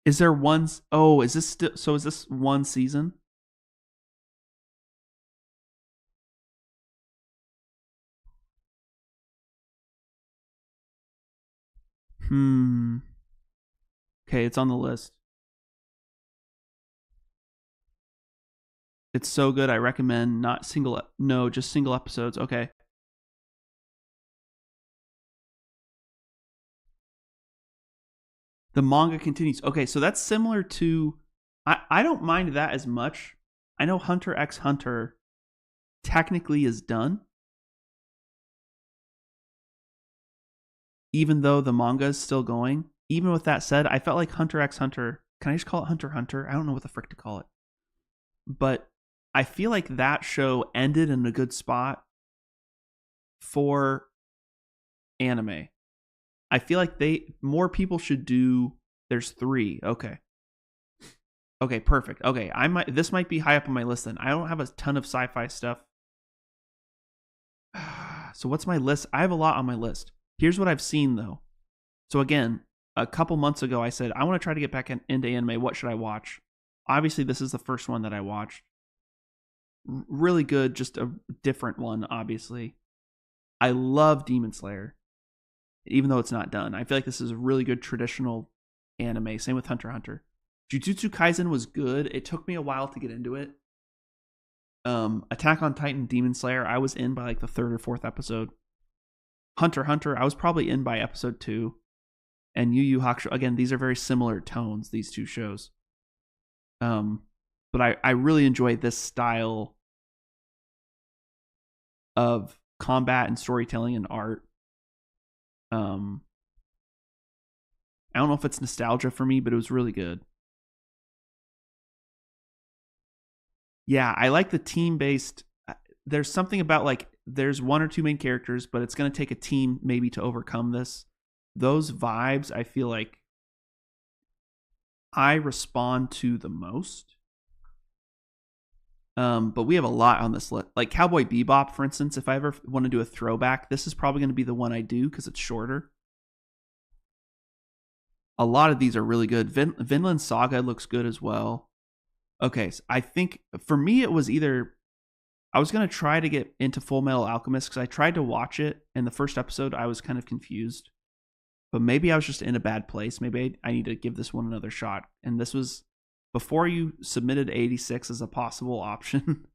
Is there one? Oh, is this still? So is this one season? Okay, it's on the list. It's so good. I recommend not single. No, just single episodes. Okay. The manga continues. Okay, so that's similar to. I don't mind that as much. I know Hunter x Hunter technically is done, even though the manga is still going. Even with that said, I felt like Hunter x Hunter. Can I just call it Hunter x Hunter? I don't know what the frick to call it. But I feel like that show ended in a good spot for anime. I feel like more people should do. There's 3. Okay. Okay, perfect. Okay, this might be high up on my list then. I don't have a ton of sci-fi stuff. So what's my list? I have a lot on my list. Here's what I've seen though. So again, a couple months ago I said I want to try to get back into anime. What should I watch? Obviously, this is the first one that I watched. Really good, just a different one, obviously. I love Demon Slayer, even though it's not done. I feel like this is a really good traditional anime. Same with Hunter x Hunter. Jujutsu Kaisen was good. It took me a while to get into it. Attack on Titan, Demon Slayer, I was in by like the 3rd or 4th episode. Hunter x Hunter, I was probably in by episode 2. And Yu Yu Hakusho, again, these are very similar tones, these 2 shows. But I really enjoy this style of combat and storytelling and art. I don't know if it's nostalgia for me, but it was really good. Yeah, I like the team-based. There's something about like there's 1 or 2 main characters, but it's going to take a team maybe to overcome this. Those vibes, I feel like I respond to the most. But we have a lot on this list. Like Cowboy Bebop, for instance, if I ever want to do a throwback, this is probably going to be the one I do because it's shorter. A lot of these are really good. Vinland Saga looks good as well. Okay, so I think for me it was either I was going to try to get into Full Metal Alchemist because I tried to watch it, and the first episode I was kind of confused. But maybe I was just in a bad place. Maybe I need to give this one another shot. And this was before you submitted 86 as a possible option.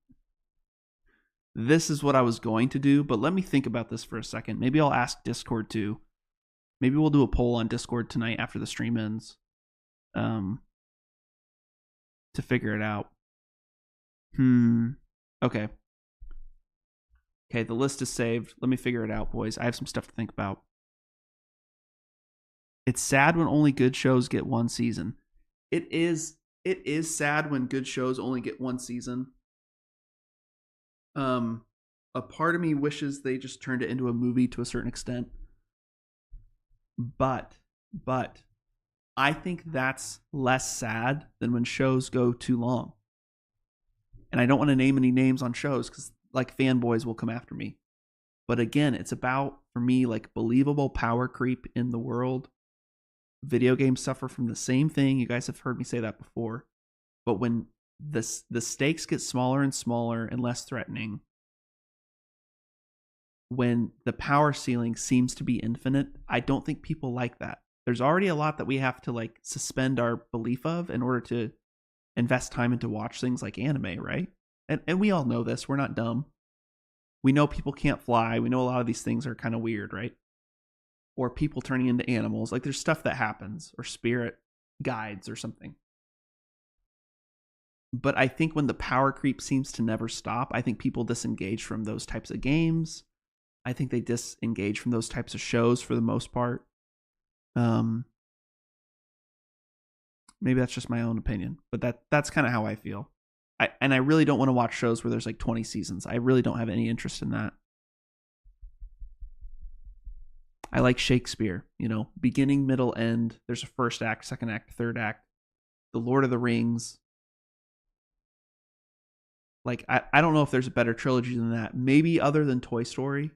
This is what I was going to do, but let me think about this for a second. Maybe I'll ask Discord too. Maybe we'll do a poll on Discord tonight after the stream ends. To figure it out. Okay. Okay, the list is saved. Let me figure it out, boys. I have some stuff to think about. It's sad when only good shows get 1 season. It is sad when good shows only get 1 season. A part of me wishes they just turned it into a movie to a certain extent. But I think that's less sad than when shows go too long. And I don't want to name any names on shows because like fanboys will come after me. But again, it's about, for me, like believable power creep in the world. Video games suffer from the same thing. You guys have heard me say that before. But when the stakes get smaller and smaller and less threatening, when the power ceiling seems to be infinite, I don't think people like that. There's already a lot that we have to like suspend our belief of in order to invest time into watch things like anime, right? And we all know this. We're not dumb. We know people can't fly. We know a lot of these things are kind of weird, right? Or people turning into animals. Like there's stuff that happens, or spirit guides or something. But I think when the power creep seems to never stop, I think people disengage from those types of games. I think they disengage from those types of shows for the most part. Maybe that's just my own opinion, but that's kind of how I feel. I really don't want to watch shows where there's like 20 seasons. I really don't have any interest in that. I like Shakespeare, beginning, middle, end. There's a first act, second act, third act. The Lord of the Rings. Like, I don't know if there's a better trilogy than that. Maybe other than Toy Story.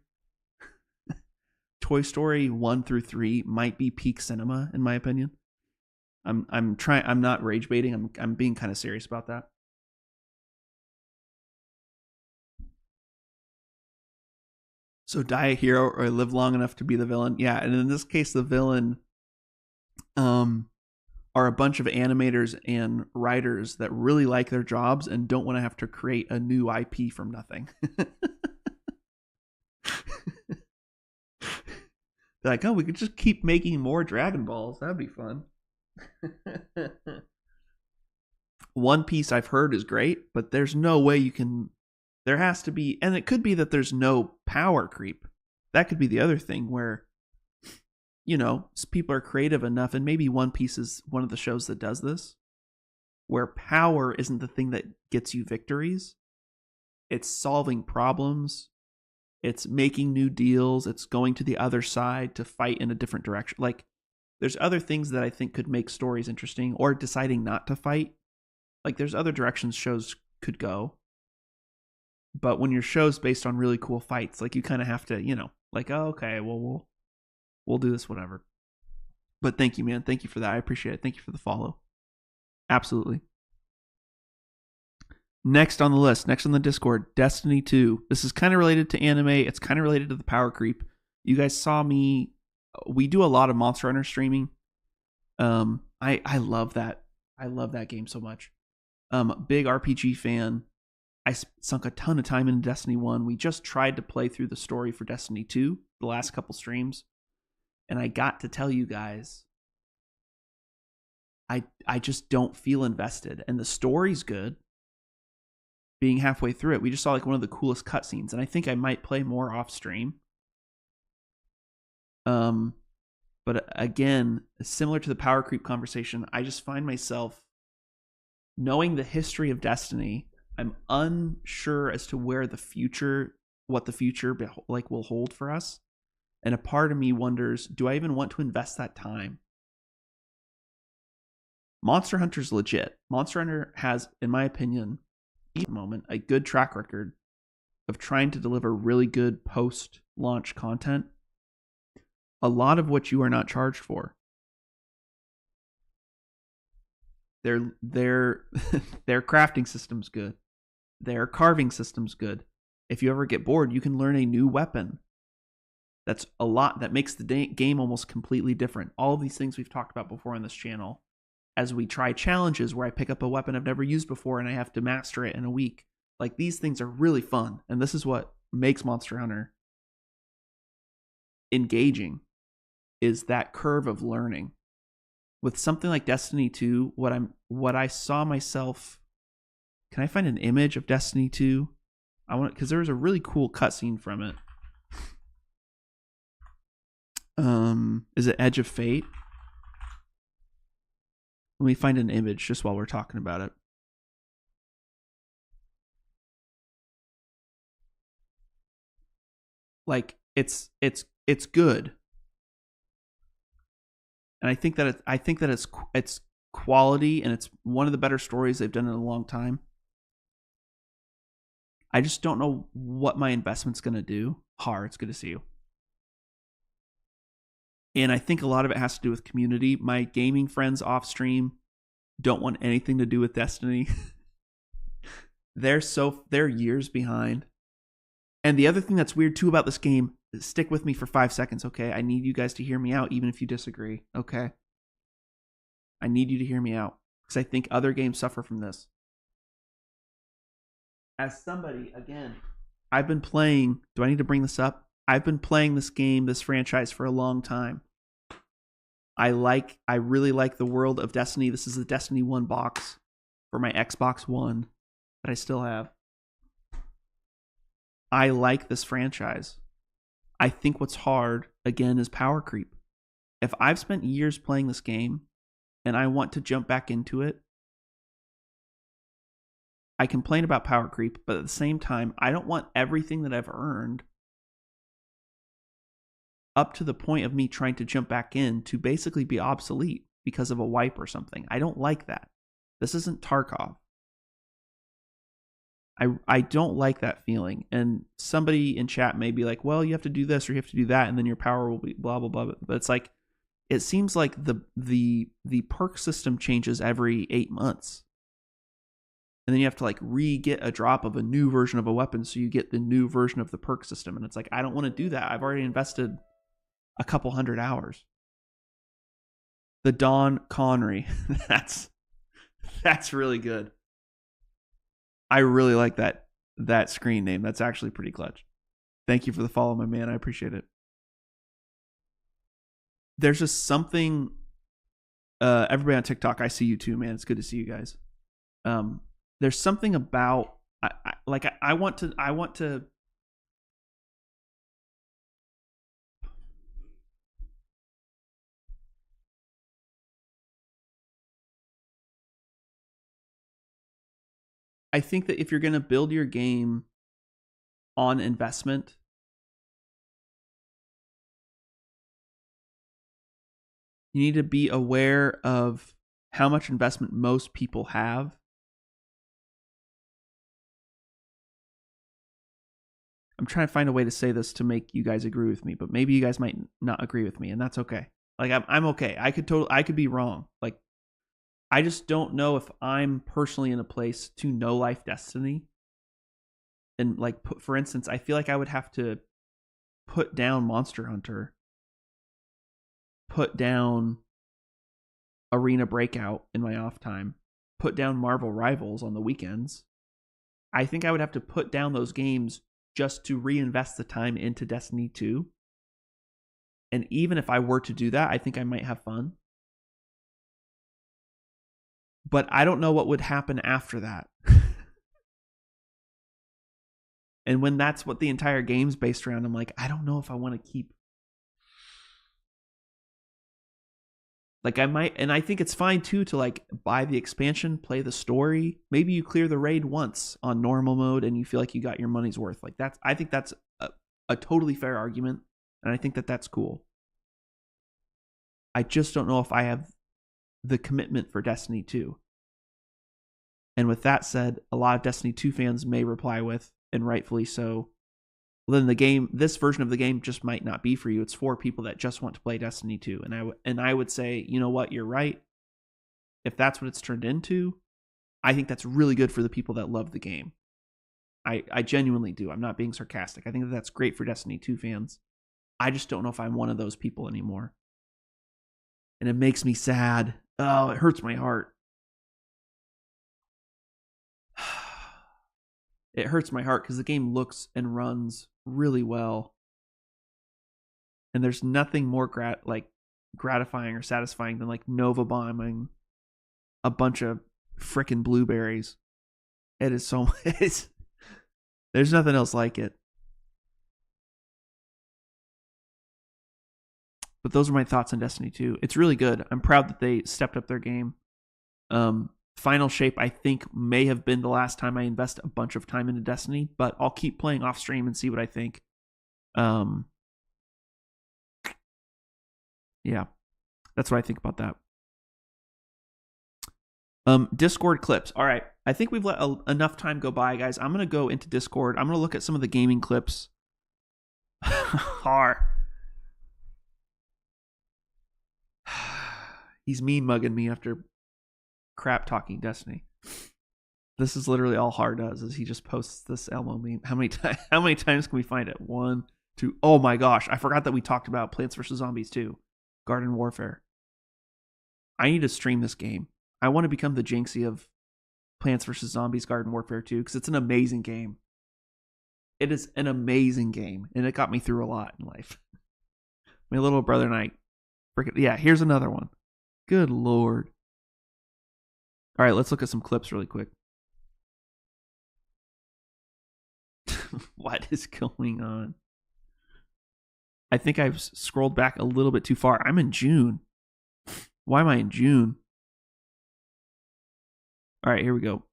Toy Story 1 through 3 might be peak cinema, in my opinion. I'm not rage baiting. I'm being kind of serious about that. So die a hero or live long enough to be the villain. Yeah, and in this case, the villain are a bunch of animators and writers that really like their jobs and don't want to have to create a new IP from nothing. They're like, oh, we could just keep making more Dragon Balls. That'd be fun. One Piece I've heard is great, but there's no way you can. There has to be, and it could be that there's no power creep. That could be the other thing where, people are creative enough, and maybe One Piece is one of the shows that does this, where power isn't the thing that gets you victories. It's solving problems. It's making new deals. It's going to the other side to fight in a different direction. Like, there's other things that I think could make stories interesting, or deciding not to fight. Like, there's other directions shows could go. But when your show's based on really cool fights, like, you kind of have to, like, oh, okay, well, we'll do this, whatever. But thank you, man. Thank you for that. I appreciate it. Thank you for the follow. Absolutely. Next on the list, next on the Discord, Destiny 2. This is kind of related to anime. It's kind of related to the power creep. You guys saw me. We do a lot of Monster Hunter streaming. I love that. I love that game so much. Big RPG fan. I sunk a ton of time into Destiny 1. We just tried to play through the story for Destiny 2 the last couple streams. And I got to tell you guys, I just don't feel invested. And the story's good. Being halfway through it, we just saw like one of the coolest cutscenes. And I think I might play more off stream. But again, similar to the power creep conversation, I just find myself knowing the history of Destiny. I'm unsure as to what the future will hold for us. And a part of me wonders, do I even want to invest that time? Monster Hunter's legit. Monster Hunter has, in my opinion, at the moment, a good track record of trying to deliver really good post-launch content. A lot of which you are not charged for. Their crafting system's good. Their carving system's good. If you ever get bored, you can learn a new weapon. That's a lot. That makes the game almost completely different. All of these things we've talked about before on this channel. As we try challenges where I pick up a weapon I've never used before and I have to master it in a week. Like, these things are really fun. And this is what makes Monster Hunter engaging, is that curve of learning. With something like Destiny 2, what I saw myself. Can I find an image of Destiny 2? Because there was a really cool cutscene from it. Is it Edge of Fate? Let me find an image just while we're talking about it. Like, it's good. And I think that it's quality, and it's one of the better stories they've done in a long time. I just don't know what my investment's going to do. Har, it's good to see you. And I think a lot of it has to do with community. My gaming friends off stream don't want anything to do with Destiny. They're years behind. And the other thing that's weird too about this game, stick with me for 5 seconds, okay? I need you guys to hear me out, even if you disagree, okay? I need you to hear me out, because I think other games suffer from this. As somebody, again, I've been playing, do I need to bring this up? I've been playing this game, this franchise, for a long time. I really like the world of Destiny. This is the Destiny 1 box for my Xbox One that I still have. I like this franchise. I think what's hard, again, is power creep. If I've spent years playing this game and I want to jump back into it, I complain about power creep, but at the same time, I don't want everything that I've earned up to the point of me trying to jump back in to basically be obsolete because of a wipe or something. I don't like that. This isn't Tarkov. I don't like that feeling. And somebody in chat may be like, well, you have to do this or you have to do that, and then your power will be blah, blah, blah. But it's like, it seems like the perk system changes every 8 months. And then you have to like re-get a drop of a new version of a weapon so you get the new version of the perk system. And it's like, I don't want to do that. I've already invested a couple 100 hours. The Don Connery. That's really good. I really like that screen name. That's actually pretty clutch. Thank you for the follow, my man. I appreciate it. There's just something. Everybody on TikTok, I see you too, man. It's good to see you guys. There's something about I want to. I think that if you're going to build your game on investment, you need to be aware of how much investment most people have. I'm trying to find a way to say this to make you guys agree with me, but maybe you guys might not agree with me, and that's okay. Like I'm okay. I could be wrong. Like I just don't know if I'm personally in a place to know life destiny. And like, for instance, I feel like I would have to put down Monster Hunter, put down Arena Breakout in my off time, put down Marvel Rivals on the weekends. I think I would have to put down those games just to reinvest the time into Destiny 2. And even if I were to do that, I think I might have fun. But I don't know what would happen after that. And when that's what the entire game's based around, I'm like, I don't know if I want to keep. Like I might, and I think it's fine too to like buy the expansion, play the story. Maybe you clear the raid once on normal mode and you feel like you got your money's worth. Like I think that's a totally fair argument. And I think that that's cool. I just don't know if I have the commitment for Destiny 2. And with that said, a lot of Destiny 2 fans may reply with, and rightfully so, well, then this version of the game just might not be for you. It's for people that just want to play Destiny 2. And I would say, you know what, you're right. If that's what it's turned into, I think that's really good for the people that love the game. I genuinely do. I'm not being sarcastic. I think that that's great for Destiny 2 fans. I just don't know if I'm one of those people anymore. And it makes me sad. Oh, it hurts my heart. It hurts my heart because the game looks and runs really well. And there's nothing more gratifying or satisfying than like Nova bombing a bunch of frickin' blueberries. It is so there's nothing else like it. But those are my thoughts on Destiny 2. It's really good. I'm proud that they stepped up their game. Final Shape, I think, may have been the last time I invest a bunch of time into Destiny, but I'll keep playing off stream and see what I think. Yeah, that's what I think about that. Discord clips. All right, I think we've let enough time go by, guys. I'm going to go into Discord. I'm going to look at some of the gaming clips. He's mean mugging me after crap talking Destiny. This is literally all Har does, is he just posts this Elmo meme. How many times can we find it? 1, 2. Oh my gosh, I forgot that we talked about Plants vs. Zombies 2. Garden Warfare. I need to stream this game. I want to become the Jinxie of Plants vs. Zombies Garden Warfare 2 because it's an amazing game. It is an amazing game, and it got me through a lot in life. My little brother and I yeah, here's another one. Good Lord. All right, let's look at some clips really quick. What is going on? I think I've scrolled back a little bit too far. I'm in June. Why am I in June? All right, here we go.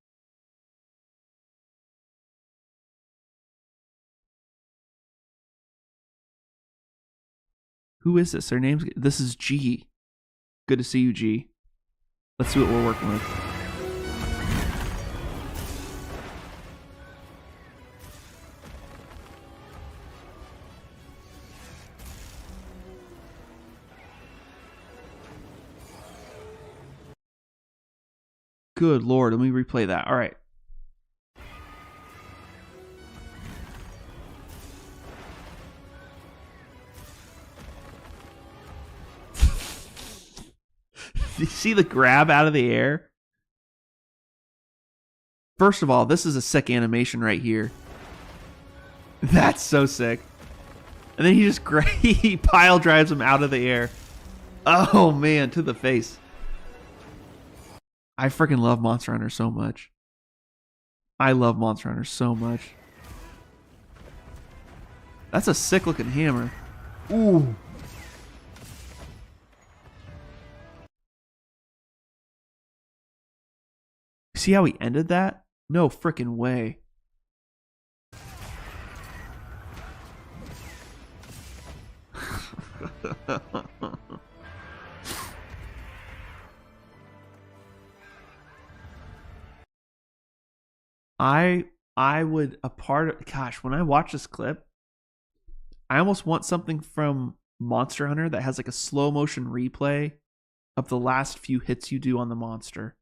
Who is this? Their name's... This is G. Good to see you, G. Let's see what we're working with. Good Lord, let me replay that. All right. You see the grab out of the air? First of all, this is a sick animation right here. That's so sick. And then he just he pile drives him out of the air. Oh man, to the face. I freaking love Monster Hunter so much. I love Monster Hunter so much. That's a sick looking hammer. Ooh. See how he ended that? No freaking way. I would gosh, when I watch this clip, I almost want something from Monster Hunter that has like a slow motion replay of the last few hits you do on the monster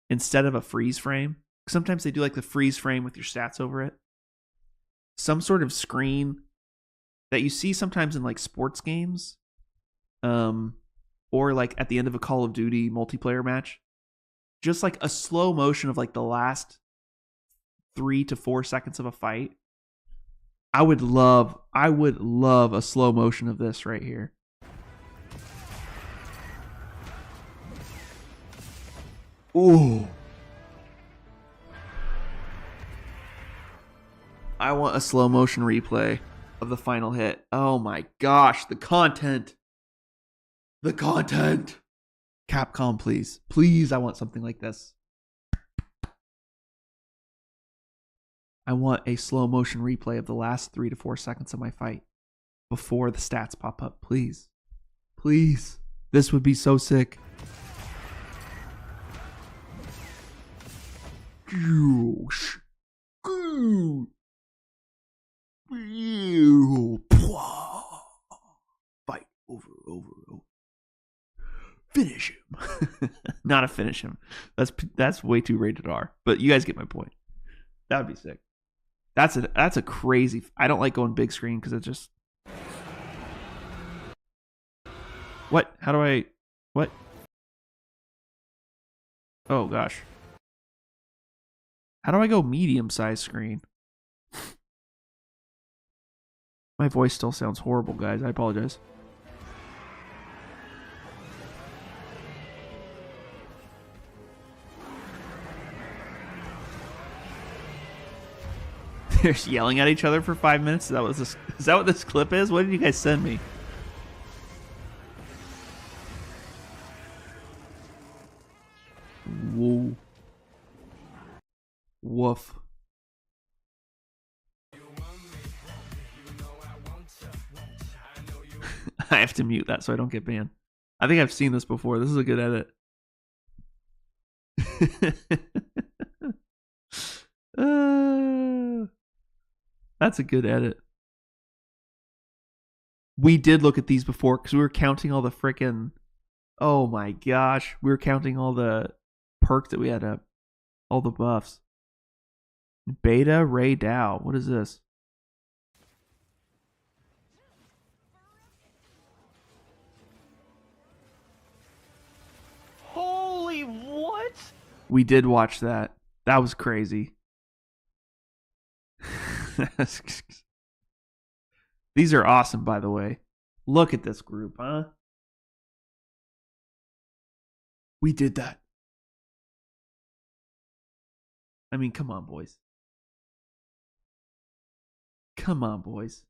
instead of a freeze frame. Sometimes they do like the freeze frame with your stats over it. Some sort of screen that you see sometimes in like sports games, or like at the end of a Call of Duty multiplayer match. Just like a slow motion of like the last 3 to 4 seconds of a fight. I would love a slow motion of this right here. Ooh. I want a slow motion replay of the final hit. Oh my gosh, the content. The content. Capcom, please. Please, I want something like this. I want a slow motion replay of the last 3 to 4 seconds of my fight before the stats pop up. Please. Please. This would be so sick. Fight over. Finish him. Not a finish him. That's way too rated R. But you guys get my point. That would be sick. That's a crazy. I don't like going big screen because it just. What? How do I? What? Oh gosh. How do I go medium size screen? My voice still sounds horrible, guys. I apologize. They're yelling at each other for 5 minutes. Is that what this clip is? What did you guys send me? Whoa. Woof. I have to mute that so I don't get banned. I think I've seen this before. This is a good edit. That's a good edit. We did look at these before because we were counting all the frickin'. Oh my gosh. We were counting all the perks that we had up. All the buffs. Beta Ray Dow. What is this? Holy what? We did watch that. That was crazy. These are awesome, by the way. Look at this group, huh? We did that. I mean, come on, boys. Come on, boys.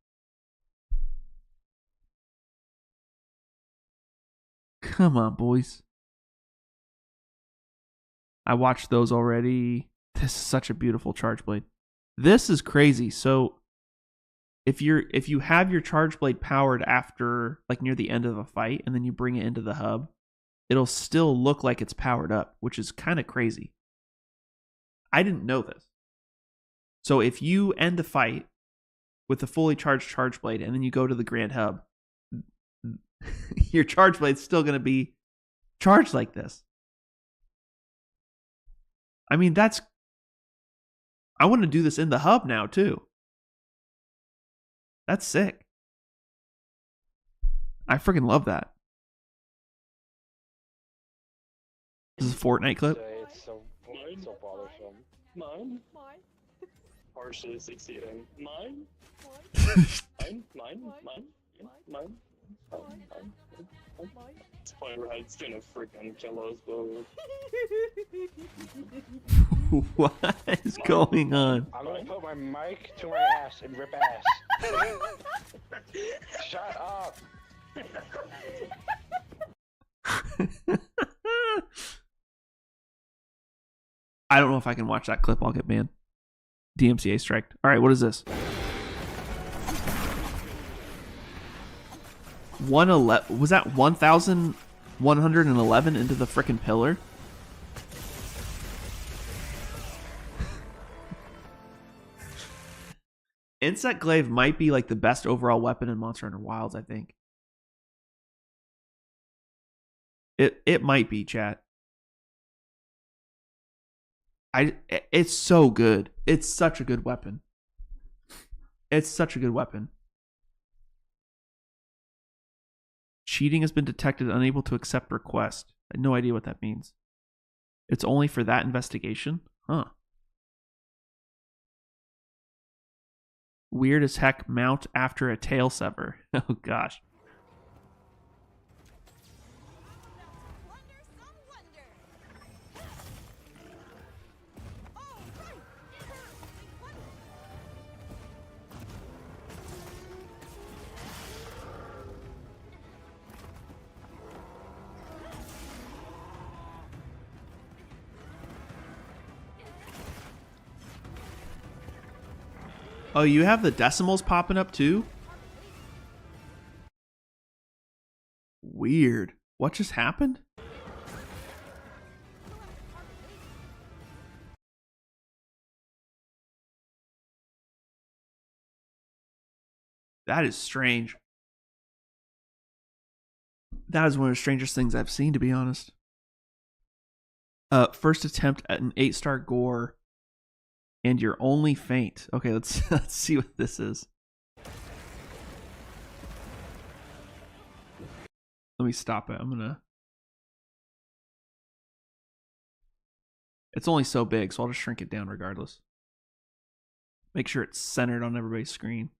Come on, boys. I watched those already. This is such a beautiful charge blade. This is crazy. So if you have your charge blade powered after like near the end of a fight and then you bring it into the hub, it'll still look like it's powered up, which is kind of crazy. I didn't know this. So if you end a fight with a fully charged charge blade and then you go to the Grand Hub, your charge blade's still going to be charged like this. I mean, I want to do this in the hub now too. That's sick. I freaking love that. This is a Fortnite clip. It's so bothersome. Mine? Partially succeeding. Mine? Mine? Spiderhead's gonna freaking kill us both. What is going on? I'm gonna put my mic to my ass and rip ass. Shut up! I don't know if I can watch that clip. I'll get banned. DMCA striked. All right, what is this? 111 was that 1,111 into the frickin' pillar? Insect Glaive might be like the best overall weapon in Monster Hunter Wilds, I think. It might be, chat. It's so good. It's such a good weapon. It's such a good weapon. Cheating has been detected, unable to accept request. I have no idea what that means. It's only for that investigation? Huh. Weird as heck mount after a tail sever. Oh gosh. Oh, you have the decimals popping up too? Weird. What just happened? That is strange. That is one of the strangest things I've seen, to be honest. First attempt at an 8-star gore. And you're only faint. Okay, let's see what this is. Let me stop it. It's only so big, so I'll just shrink it down regardless. Make sure it's centered on everybody's screen.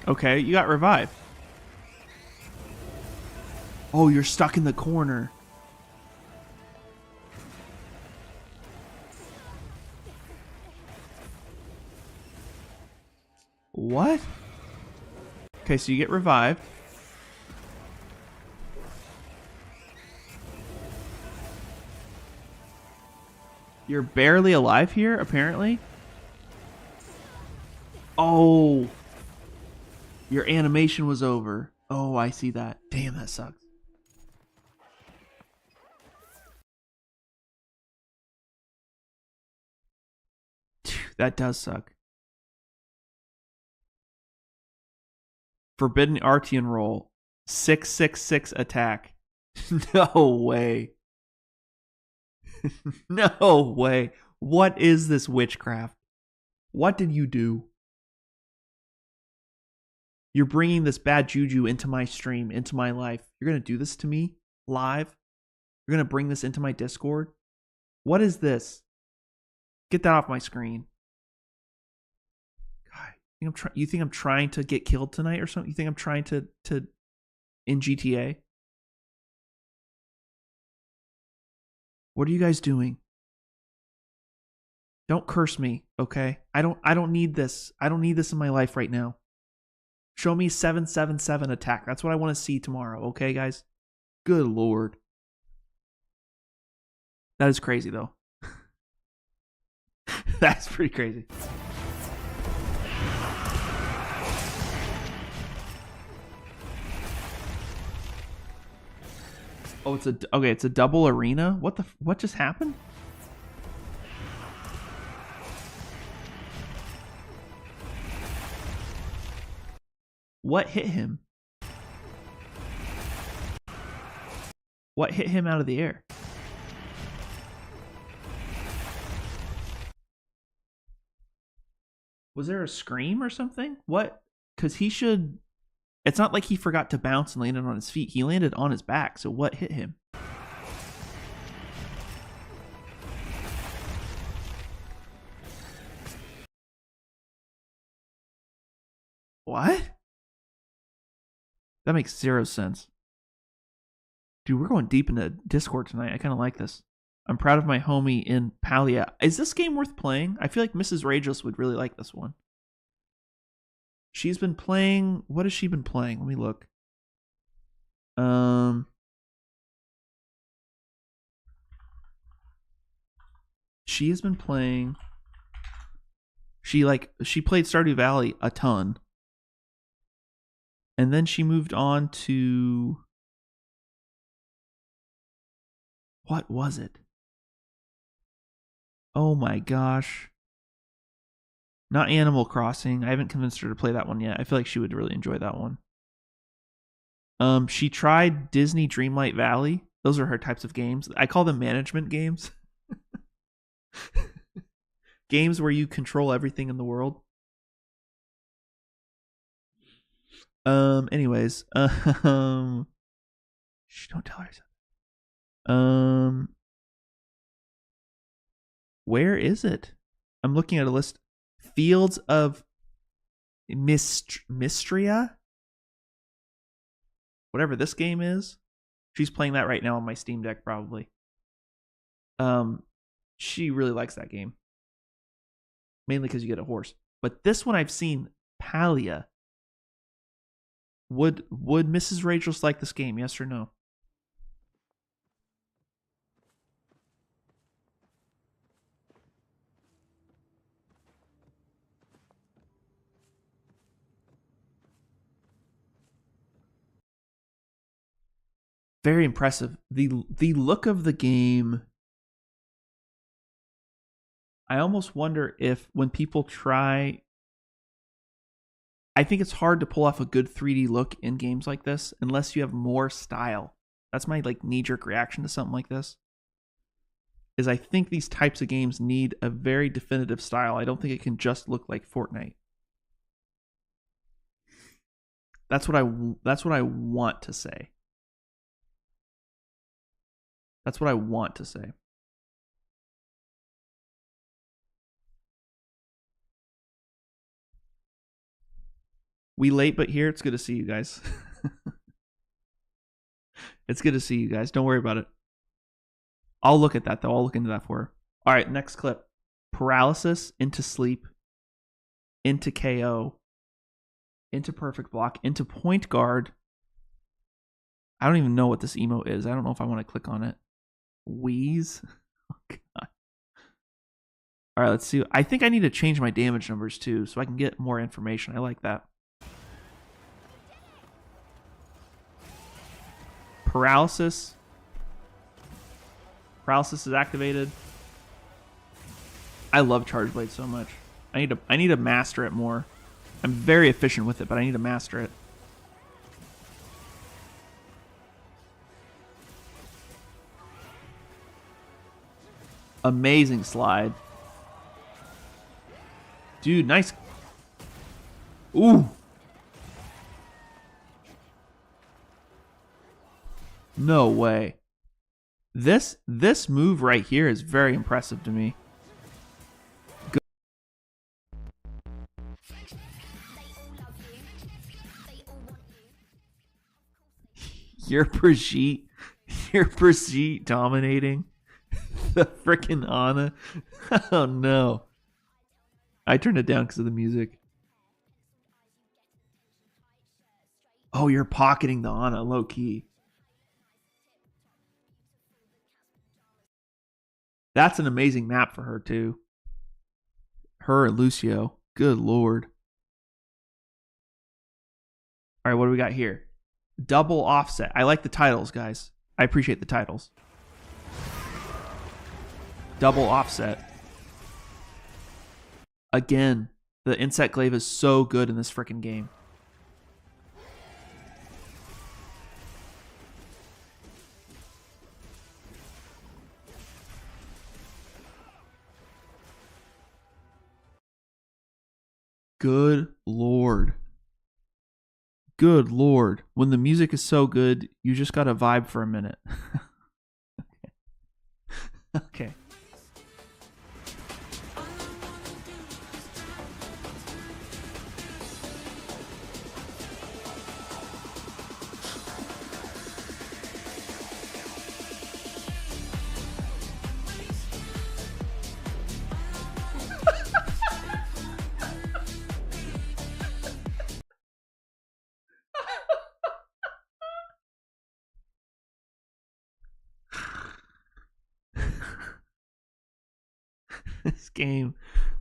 Okay, you got revived. Oh, you're stuck in the corner. What? Okay, so you get revived. You're barely alive here, apparently. Oh. Your animation was over. Oh, I see that. Damn, that sucks. That does suck. Forbidden Artian roll. 666 attack. No way. No way. What is this witchcraft? What did you do? You're bringing this bad juju into my stream, into my life. You're going to do this to me live? You're going to bring this into my Discord? What is this? Get that off my screen. God, you think I'm trying to get killed tonight or something? You think I'm trying to in GTA? What are you guys doing? Don't curse me, okay? I don't need this. I don't need this in my life right now. Show me 777 attack. That's what I want to see tomorrow, okay, guys? Good lord. That is crazy, though. That's pretty crazy. Oh, it's a double arena? What just happened? What hit him? What hit him out of the air? Was there a scream or something? What? Because he should. It's not like he forgot to bounce and landed on his feet. He landed on his back. So what hit him? What? That makes zero sense. Dude, we're going deep into Discord tonight. I kind of like this. I'm proud of my homie in Palia. Is this game worth playing? I feel like MrRageless would really like this one. She's been playing... What has she been playing? Let me look. She has been playing... She played Stardew Valley a ton. And then she moved on to... What was it? Oh my gosh. Not Animal Crossing. I haven't convinced her to play that one yet. I feel like she would really enjoy that one. She tried Disney Dreamlight Valley. Those are her types of games. I call them management games. Games where you control everything in the world. Anyways. Shh, don't tell her. Where is it? I'm looking at a list. Fields of Mystria? Whatever this game is. She's playing that right now on my Steam Deck, probably. She really likes that game. Mainly because you get a horse. But this one I've seen, Palia. Would MrRageless like this game? Yes or no? Very impressive. The look of the game. I almost wonder if when people try... I think it's hard to pull off a good 3D look in games like this unless you have more style. That's my knee-jerk reaction to something like this. Is I think these types of games need a very definitive style. I don't think it can just look like Fortnite. That's what I want to say. That's what I want to say. We late but here. It's good to see you guys. It's good to see you guys. Don't worry about it. I'll look at that though. I'll look into that for her. All right, next clip. Paralysis into sleep, into KO, into perfect block, into point guard. I don't even know what this emote is. I don't know if I want to click on it. Wheeze. Oh, God. All right, let's see. I think I need to change my damage numbers too so I can get more information. I like that. Paralysis. Paralysis is activated. I love Charge Blade so much. I need to master it more. I'm very efficient with it, but I need to master it. Amazing slide. Dude, nice. Ooh. No way. This move right here is very impressive to me. Good. Your Brigitte dominating the frickin' Ana. Oh no. I turned it down because of the music. Oh, you're pocketing the Ana low key. That's an amazing map for her too. Her and Lucio. Good lord. All right, what do we got here? Double offset. I like the titles, guys. I appreciate the titles. Double offset. Again, the insect glaive is so good in this freaking game. Good Lord. Good Lord. When the music is so good, you just gotta vibe for a minute. Okay.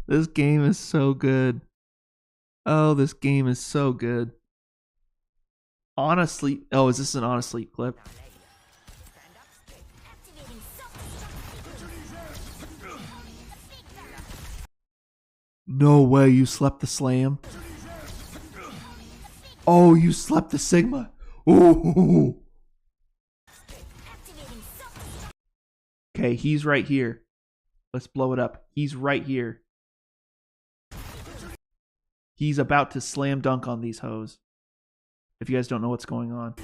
This game is so good. Oh, this game is so good. Honestly, oh, is this an honestly clip? No way, you slept the slam. Oh, you slept the Sigma. Ooh. Okay, he's right here. Let's blow it up. He's right here. He's about to slam dunk on these hoes. If you guys don't know what's going on.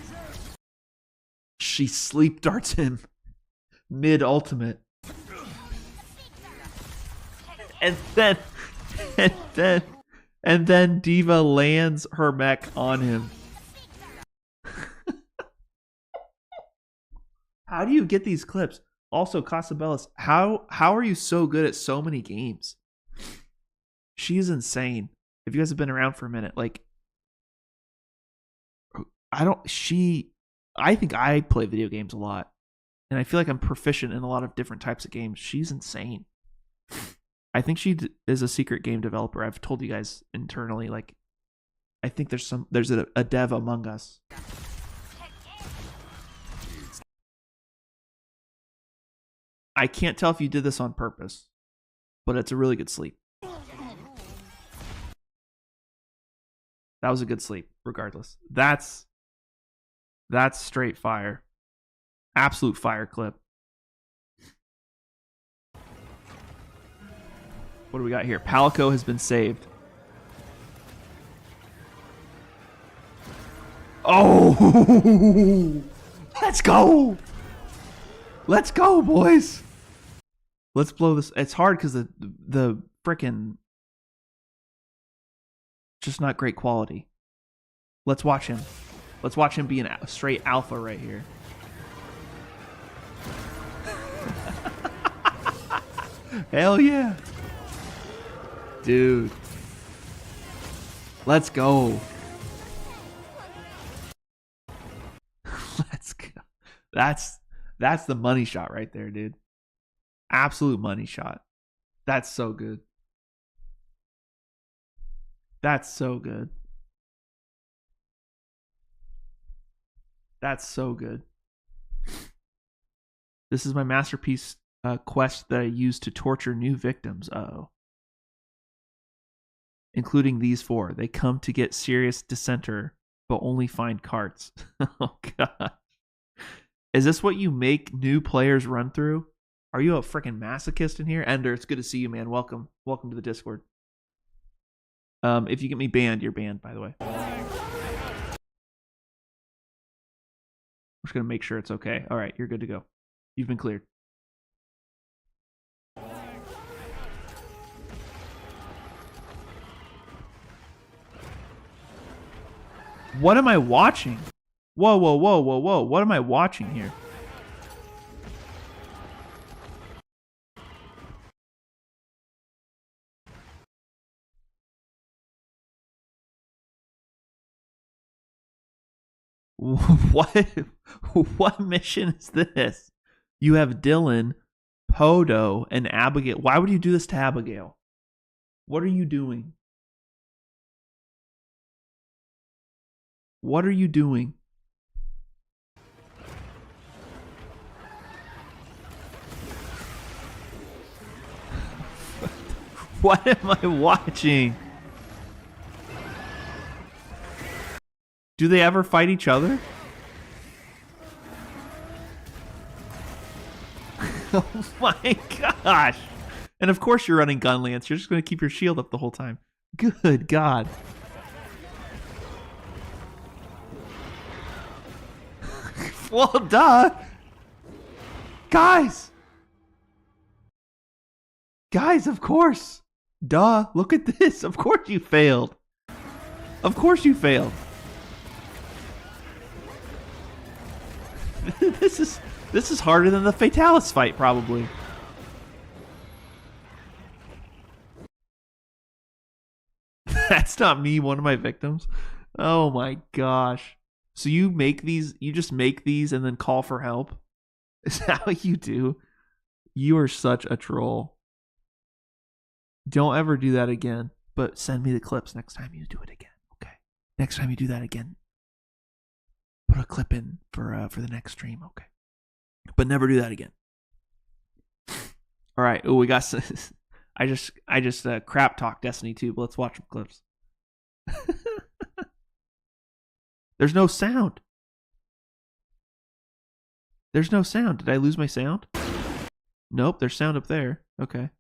She sleep darts him. Mid ultimate. And then Diva lands her mech on him. How do you get these clips? Also, Casabellas, how are you so good at so many games? She's insane. If you guys have been around for a minute, like, I think I play video games a lot. And I feel like I'm proficient in a lot of different types of games. She's insane. I think she is a secret game developer. I've told you guys internally, like, I think there's a dev among us. I can't tell if you did this on purpose, but it's a really good sleep. That was a good sleep, regardless. That's straight fire. Absolute fire clip. What do we got here? Palico has been saved. Oh! Let's go! Let's go, boys! Let's blow this. It's hard because the frickin' just not great quality. Let's watch him. Let's watch him be a straight alpha right here. Hell yeah. Dude. Let's go. Let's go. That's the money shot right there, dude. Absolute money shot. That's so good. That's so good. That's so good. This is my masterpiece quest that I use to torture new victims. Uh-oh. Including these four. They come to get serious dissenter, but only find carts. Oh, God. Is this what you make new players run through? Are you a freaking masochist in here? Ender, it's good to see you, man. Welcome. Welcome to the Discord. If you get me banned, you're banned, by the way. I'm just going to make sure it's okay. All right, you're good to go. You've been cleared. What am I watching? Whoa, whoa, whoa, whoa, whoa. What am I watching here? What mission is this? You have Dylan, Podo, and Abigail. Why would you do this to Abigail? What are you doing? What are you doing? What am I watching? Do they ever fight each other? Oh my gosh. And of course you're running Gun Lance. You're just going to keep your shield up the whole time. Good God. Well, duh. Guys, of course. Duh, look at this. Of course you failed. Of course you failed. This is harder than the Fatalis fight, probably. That's not me, one of my victims. Oh my gosh. So you just make these and then call for help? Is that what you do? You are such a troll. Don't ever do that again. But send me the clips next time you do it again. Okay. Next time you do that again, put a clip in for the next stream. Okay. But never do that again. All right. Oh, we got. I just crap talk Destiny 2. But let's watch some clips. There's no sound. There's no sound. Did I lose my sound? Nope. There's sound up there. Okay.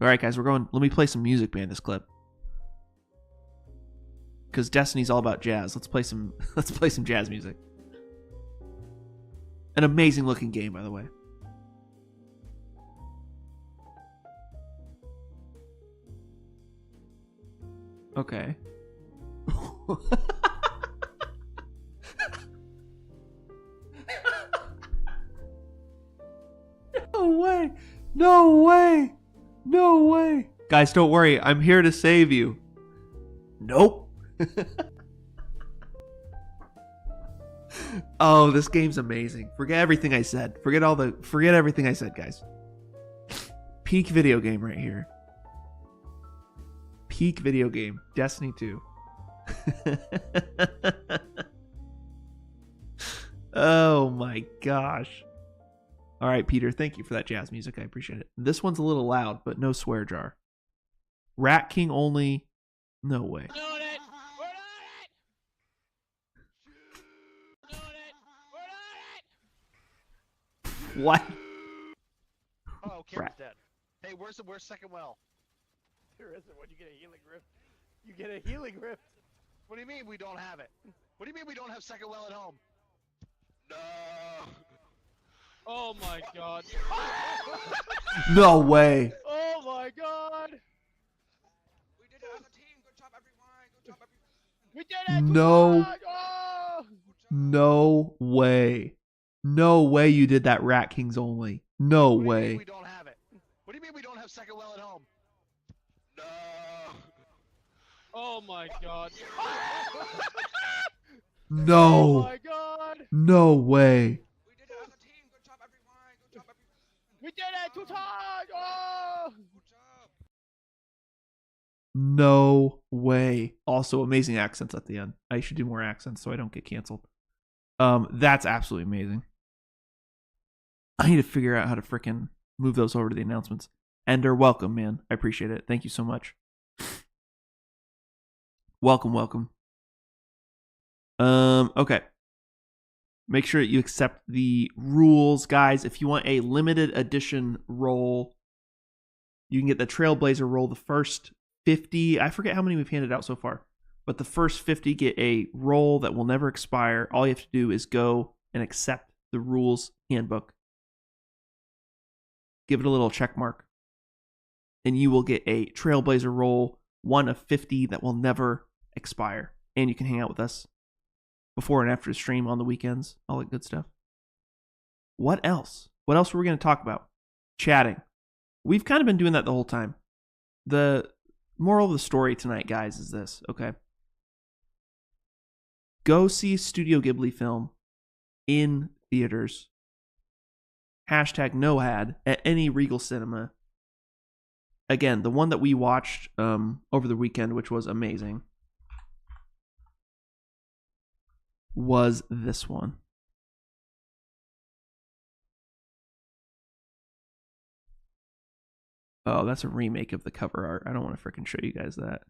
All right, guys, we're going. Let me play some music behind this clip. Because Destiny's all about jazz. Let's play some. Let's play some jazz music. An amazing looking game, by the way. Okay. No way. No way. No way. Guys, don't worry. I'm here to save you. Nope. Oh, this game's amazing. Forget everything I said. Forget everything I said, guys. Peak video game right here. Peak video game. Destiny 2. Oh my gosh. All right, Peter, thank you for that jazz music. I appreciate it. This one's a little loud, but no swear jar. Rat King only. No way. What? Oh, Karen's dead. Hey, where's second well? There isn't one. You get a healing rift. You get a healing rift. What do you mean we don't have it? What do you mean we don't have second well at home? No. Oh my god. No way. Oh my god. We did it as a team. Good job, everyone. Good job, everyone. We did it. No. Oh. No way. No way you did that, Rat Kings only. No What do you way. mean we don't have it? What do you mean we don't have second well at home? No. Oh my god. No. Oh my god. No way. We did it as a team. Good job, everyone. Good job, everyone. We did it 2 times. Oh. Good job. No way. Also, amazing accents at the end. I should do more accents so I don't get canceled. That's absolutely amazing. I need to figure out how to frickin' move those over to the announcements. Ender, welcome, man. I appreciate it. Thank you so much. Welcome. Okay. Make sure that you accept the rules, guys. If you want a limited edition roll, you can get the Trailblazer roll. The first 50, I forget how many we've handed out so far, but the first 50 get a roll that will never expire. All you have to do is go and accept the rules handbook. Give it a little check mark, and you will get a Trailblazer roll, one of 50 that will never expire. And you can hang out with us before and after the stream on the weekends, all that good stuff. What else? What else were we going to talk about? Chatting. We've kind of been doing that the whole time. The moral of the story tonight, guys, is this, okay? Go see Studio Ghibli film in theaters. Hashtag no ad at any Regal Cinema. Again, the one that we watched over the weekend, which was amazing, was this one. Oh, that's a remake of the cover art. I don't want to freaking show you guys that.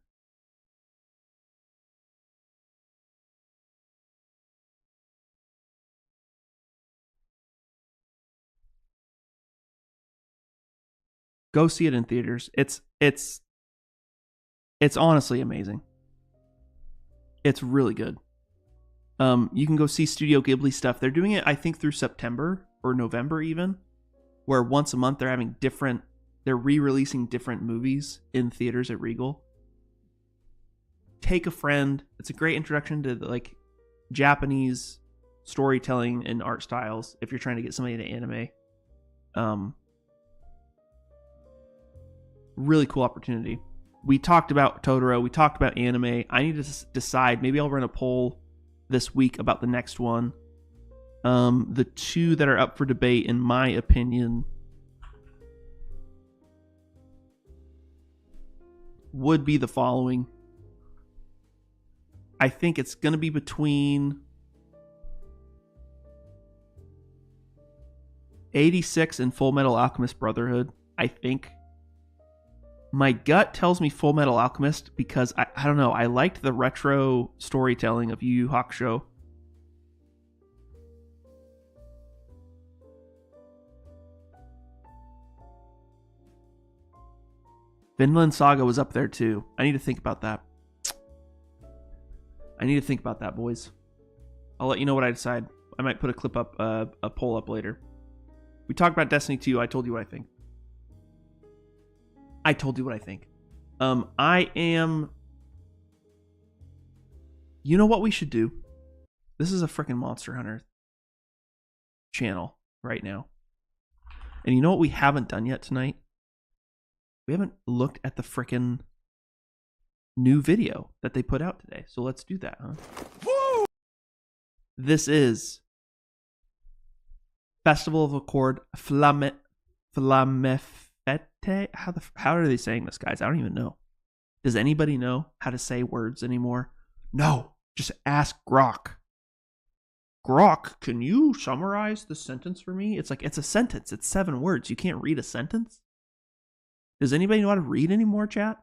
Go see it in theaters. It's It's honestly amazing. It's really good. You can go see Studio Ghibli stuff. They're doing it, I think, through September or November even, where once a month they're re-releasing different movies in theaters at Regal. Take a friend. It's a great introduction to like Japanese storytelling and art styles if you're trying to get somebody into anime. Really cool opportunity. We talked about Totoro. We talked about anime. I need to decide. Maybe I'll run a poll this week about the next one. The two that are up for debate, in my opinion, would be the following. I think it's going to be between 86 and Full Metal Alchemist Brotherhood, I think. My gut tells me Full Metal Alchemist because, I don't know, I liked the retro storytelling of Yu Yu Hakusho. Vinland Saga was up there too. I need to think about that. Boys. I'll let you know what I decide. I might put a clip up, a poll up later. We talked about Destiny 2. I told you what I think. I am... You know what we should do? This is a freaking Monster Hunter channel right now. And you know what we haven't done yet tonight? We haven't looked at the freaking new video that they put out today. So let's do that, huh? Woo! This is Festival of Accord Flamefete. How are they saying this, guys? I don't even know. Does anybody know how to say words anymore? No. Just ask Grok. Grok, can you summarize the sentence for me? It's like, it's a sentence. It's 7 words. You can't read a sentence? Does anybody know how to read anymore, chat?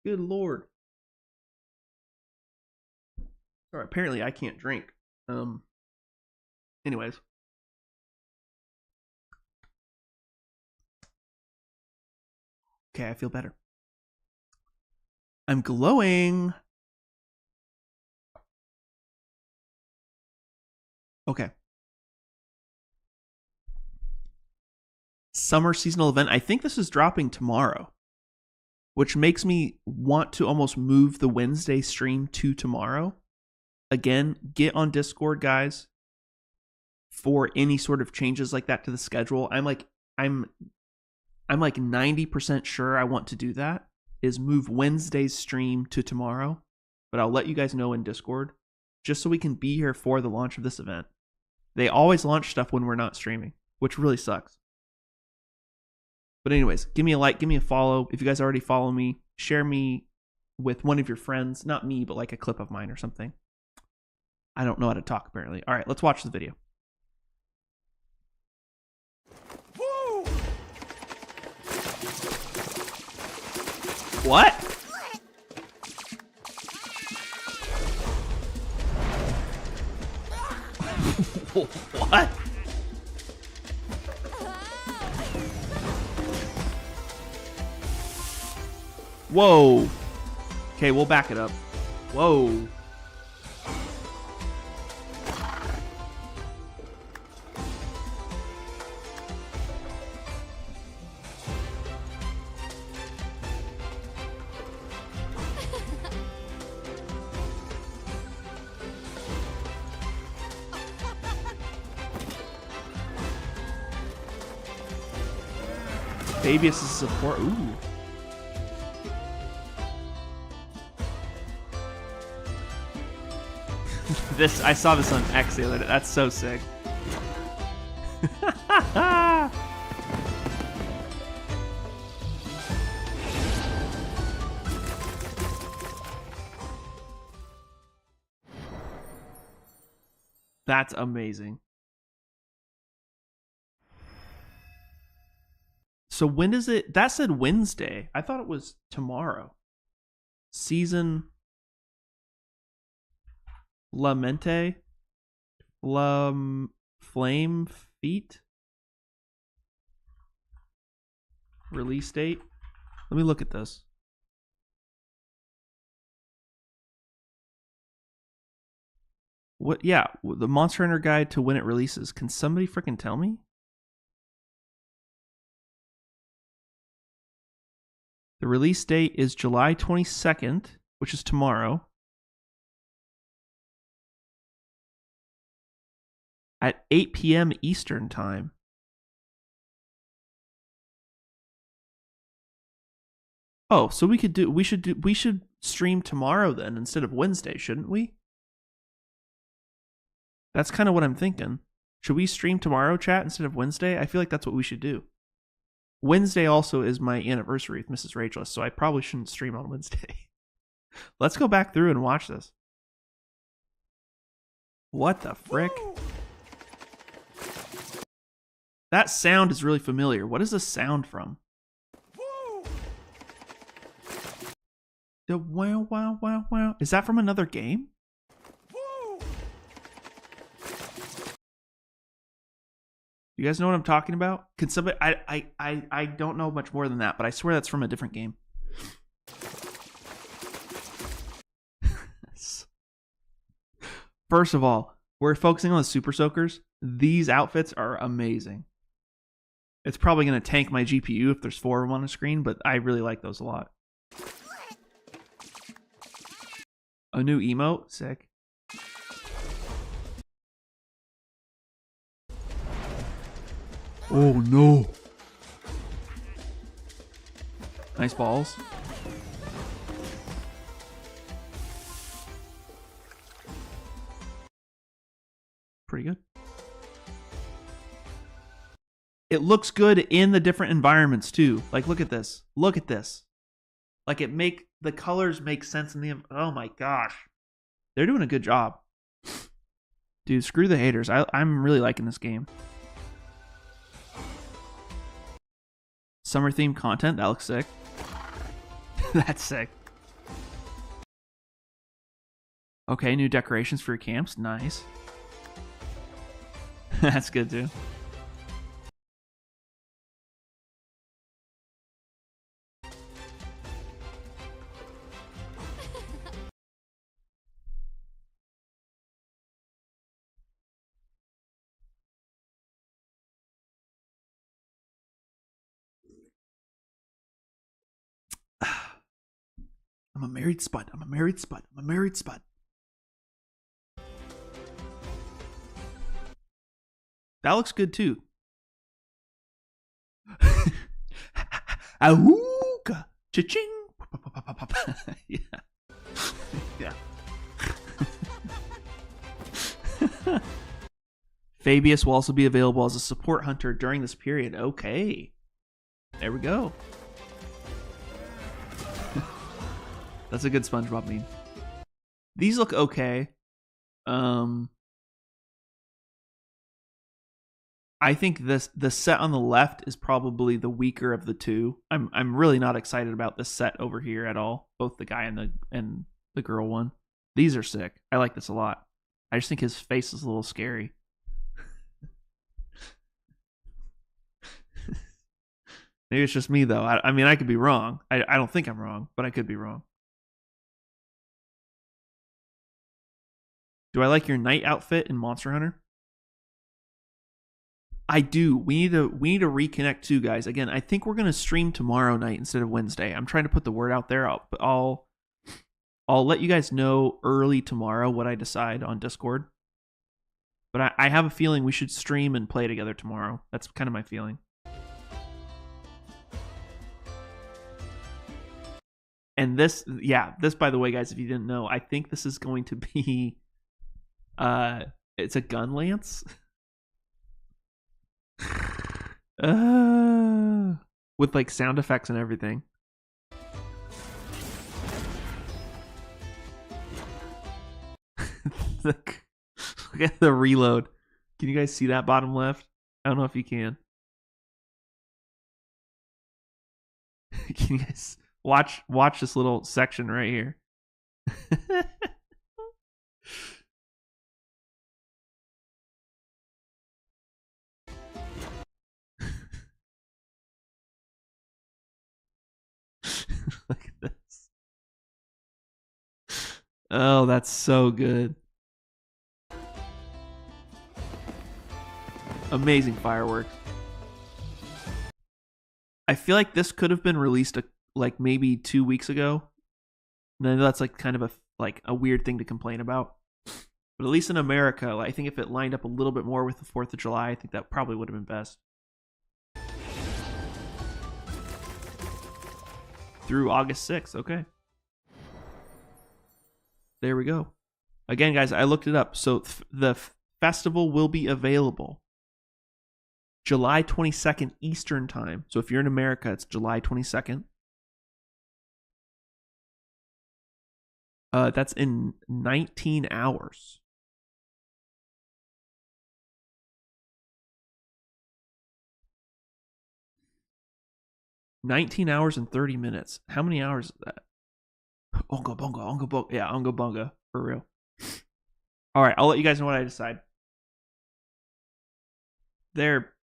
Good Lord. Or apparently I can't drink. Anyways. Okay, I feel better. I'm glowing. Okay. Summer seasonal event. I think this is dropping tomorrow, which makes me want to almost move the Wednesday stream to tomorrow. Again, get on Discord, guys, for any sort of changes like that to the schedule. I'm like 90% sure I want to do that, is move Wednesday's stream to tomorrow, but I'll let you guys know in Discord just so we can be here for the launch of this event. They always launch stuff when we're not streaming, which really sucks. But anyways, give me a like, give me a follow. If you guys already follow me, share me with one of your friends. Not me, but like a clip of mine or something. I don't know how to talk, apparently. All right, let's watch the video. Woo! What? What? Whoa. Okay, we'll back it up. Whoa. Fabius is support. Ooh. This, I saw this on X the other day. That's so sick. That's amazing. So when is it? That said Wednesday. I thought it was tomorrow. Season Lamente? Flame Feet? Release date? Let me look at this. What? Yeah, the Monster Hunter guide to when it releases. Can somebody freaking tell me? The release date is July 22nd, which is tomorrow. At 8 p.m. Eastern time. Oh, so we should stream tomorrow then instead of Wednesday, shouldn't we? That's kind of what I'm thinking. Should we stream tomorrow, chat, instead of Wednesday? I feel like that's what we should do. Wednesday also is my anniversary with MrRageless, so I probably shouldn't stream on Wednesday. Let's go back through and watch this. What the frick? Woo! That sound is really familiar. What is this sound from? Woo! The wow, wow, wow, wow. Is that from another game? Woo! You guys know what I'm talking about? Can somebody? I don't know much more than that, but I swear that's from a different game. First of all, we're focusing on the Super Soakers. These outfits are amazing. It's probably going to tank my GPU if there's 4 of them on the screen, but I really like those a lot. A new emote? Sick. Oh no. Nice balls. Pretty good. It looks good in the different environments too. Like, look at this. Look at this. Like, the colors make sense in the. Oh my gosh, they're doing a good job, dude. Screw the haters. I'm really liking this game. Summer themed content. That looks sick. That's sick. Okay, new decorations for your camps. Nice. That's good too. I'm a married spud. I'm a married spud. I'm a married spud. That looks good too. Awooga. Cha-ching. Yeah. Yeah. Fabius will also be available as a support hunter during this period. Okay. There we go. That's a good SpongeBob meme. These look okay. I think the set on the left is probably the weaker of the two. I'm really not excited about this set over here at all. Both the guy and the girl one. These are sick. I like this a lot. I just think his face is a little scary. Maybe it's just me though. I mean, I could be wrong. I don't think I'm wrong, but I could be wrong. Do I like your night outfit in Monster Hunter? I do. We need to reconnect too, guys. Again, I think we're gonna stream tomorrow night instead of Wednesday. I'm trying to put the word out there. I'll let you guys know early tomorrow what I decide on Discord. But I have a feeling we should stream and play together tomorrow. That's kind of my feeling. And this, by the way, guys, if you didn't know, I think this is going to be, it's a gun lance. With like sound effects and everything. Look at the reload. Can you guys see that bottom left? I don't know if you can. Can you guys watch this little section right here? Look at this. Oh, that's so good. Amazing fireworks. I feel like this could have been released like maybe 2 weeks ago. And I know that's like kind of a weird thing to complain about. But at least in America, I think if it lined up a little bit more with the 4th of July, I think that probably would have been best. Through August 6th, okay. There we go. Again, guys, I looked it up. So the festival will be available July 22nd Eastern Time. So if you're in America, it's July 22nd. That's in 19 hours. $19 hours and 30 minutes. How many hours is that? Onga bonga. Yeah, onga bonga. For real. All right, I'll let you guys know what I decide.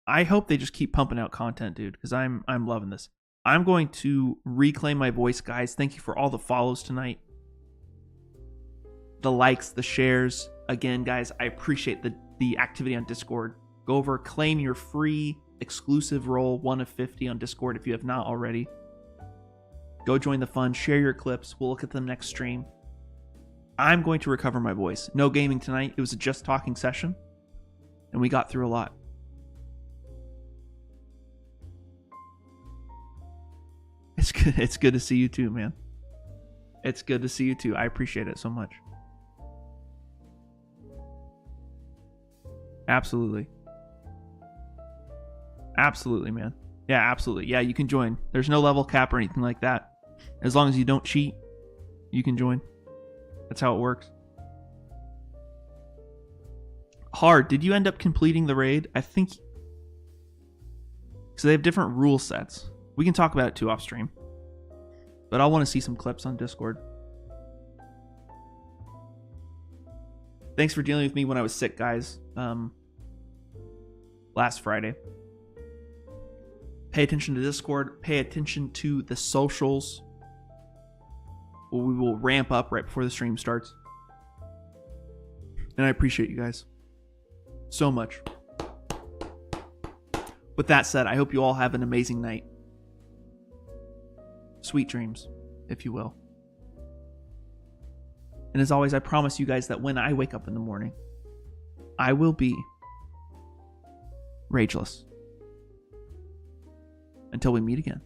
I hope they just keep pumping out content, dude, because I'm loving this. I'm going to reclaim my voice, guys. Thank you for all the follows tonight. The likes, the shares. Again, guys, I appreciate the activity on Discord. Go over, claim your free exclusive role, 1 of 50 on Discord if you have not already. Go join the fun, share your clips. We'll look at them next stream. I'm going to recover my voice. No gaming tonight. It was a just talking session, and we got through a lot. It's good. It's good to see you too, man. It's good to see you too. I appreciate it so much. Absolutely. Absolutely, man. Yeah, absolutely. Yeah, you can join. There's no level cap or anything like that. As long as you don't cheat, you can join. That's how it works. Hard, did you end up completing the raid? I think... So they have different rule sets. We can talk about it too off stream. But I want to see some clips on Discord. Thanks for dealing with me when I was sick, guys. Last Friday. Pay attention to Discord. Pay attention to the socials. We will ramp up right before the stream starts. And I appreciate you guys so much. With that said, I hope you all have an amazing night. Sweet dreams, if you will. And as always, I promise you guys that when I wake up in the morning, I will be Rageless. Until we meet again.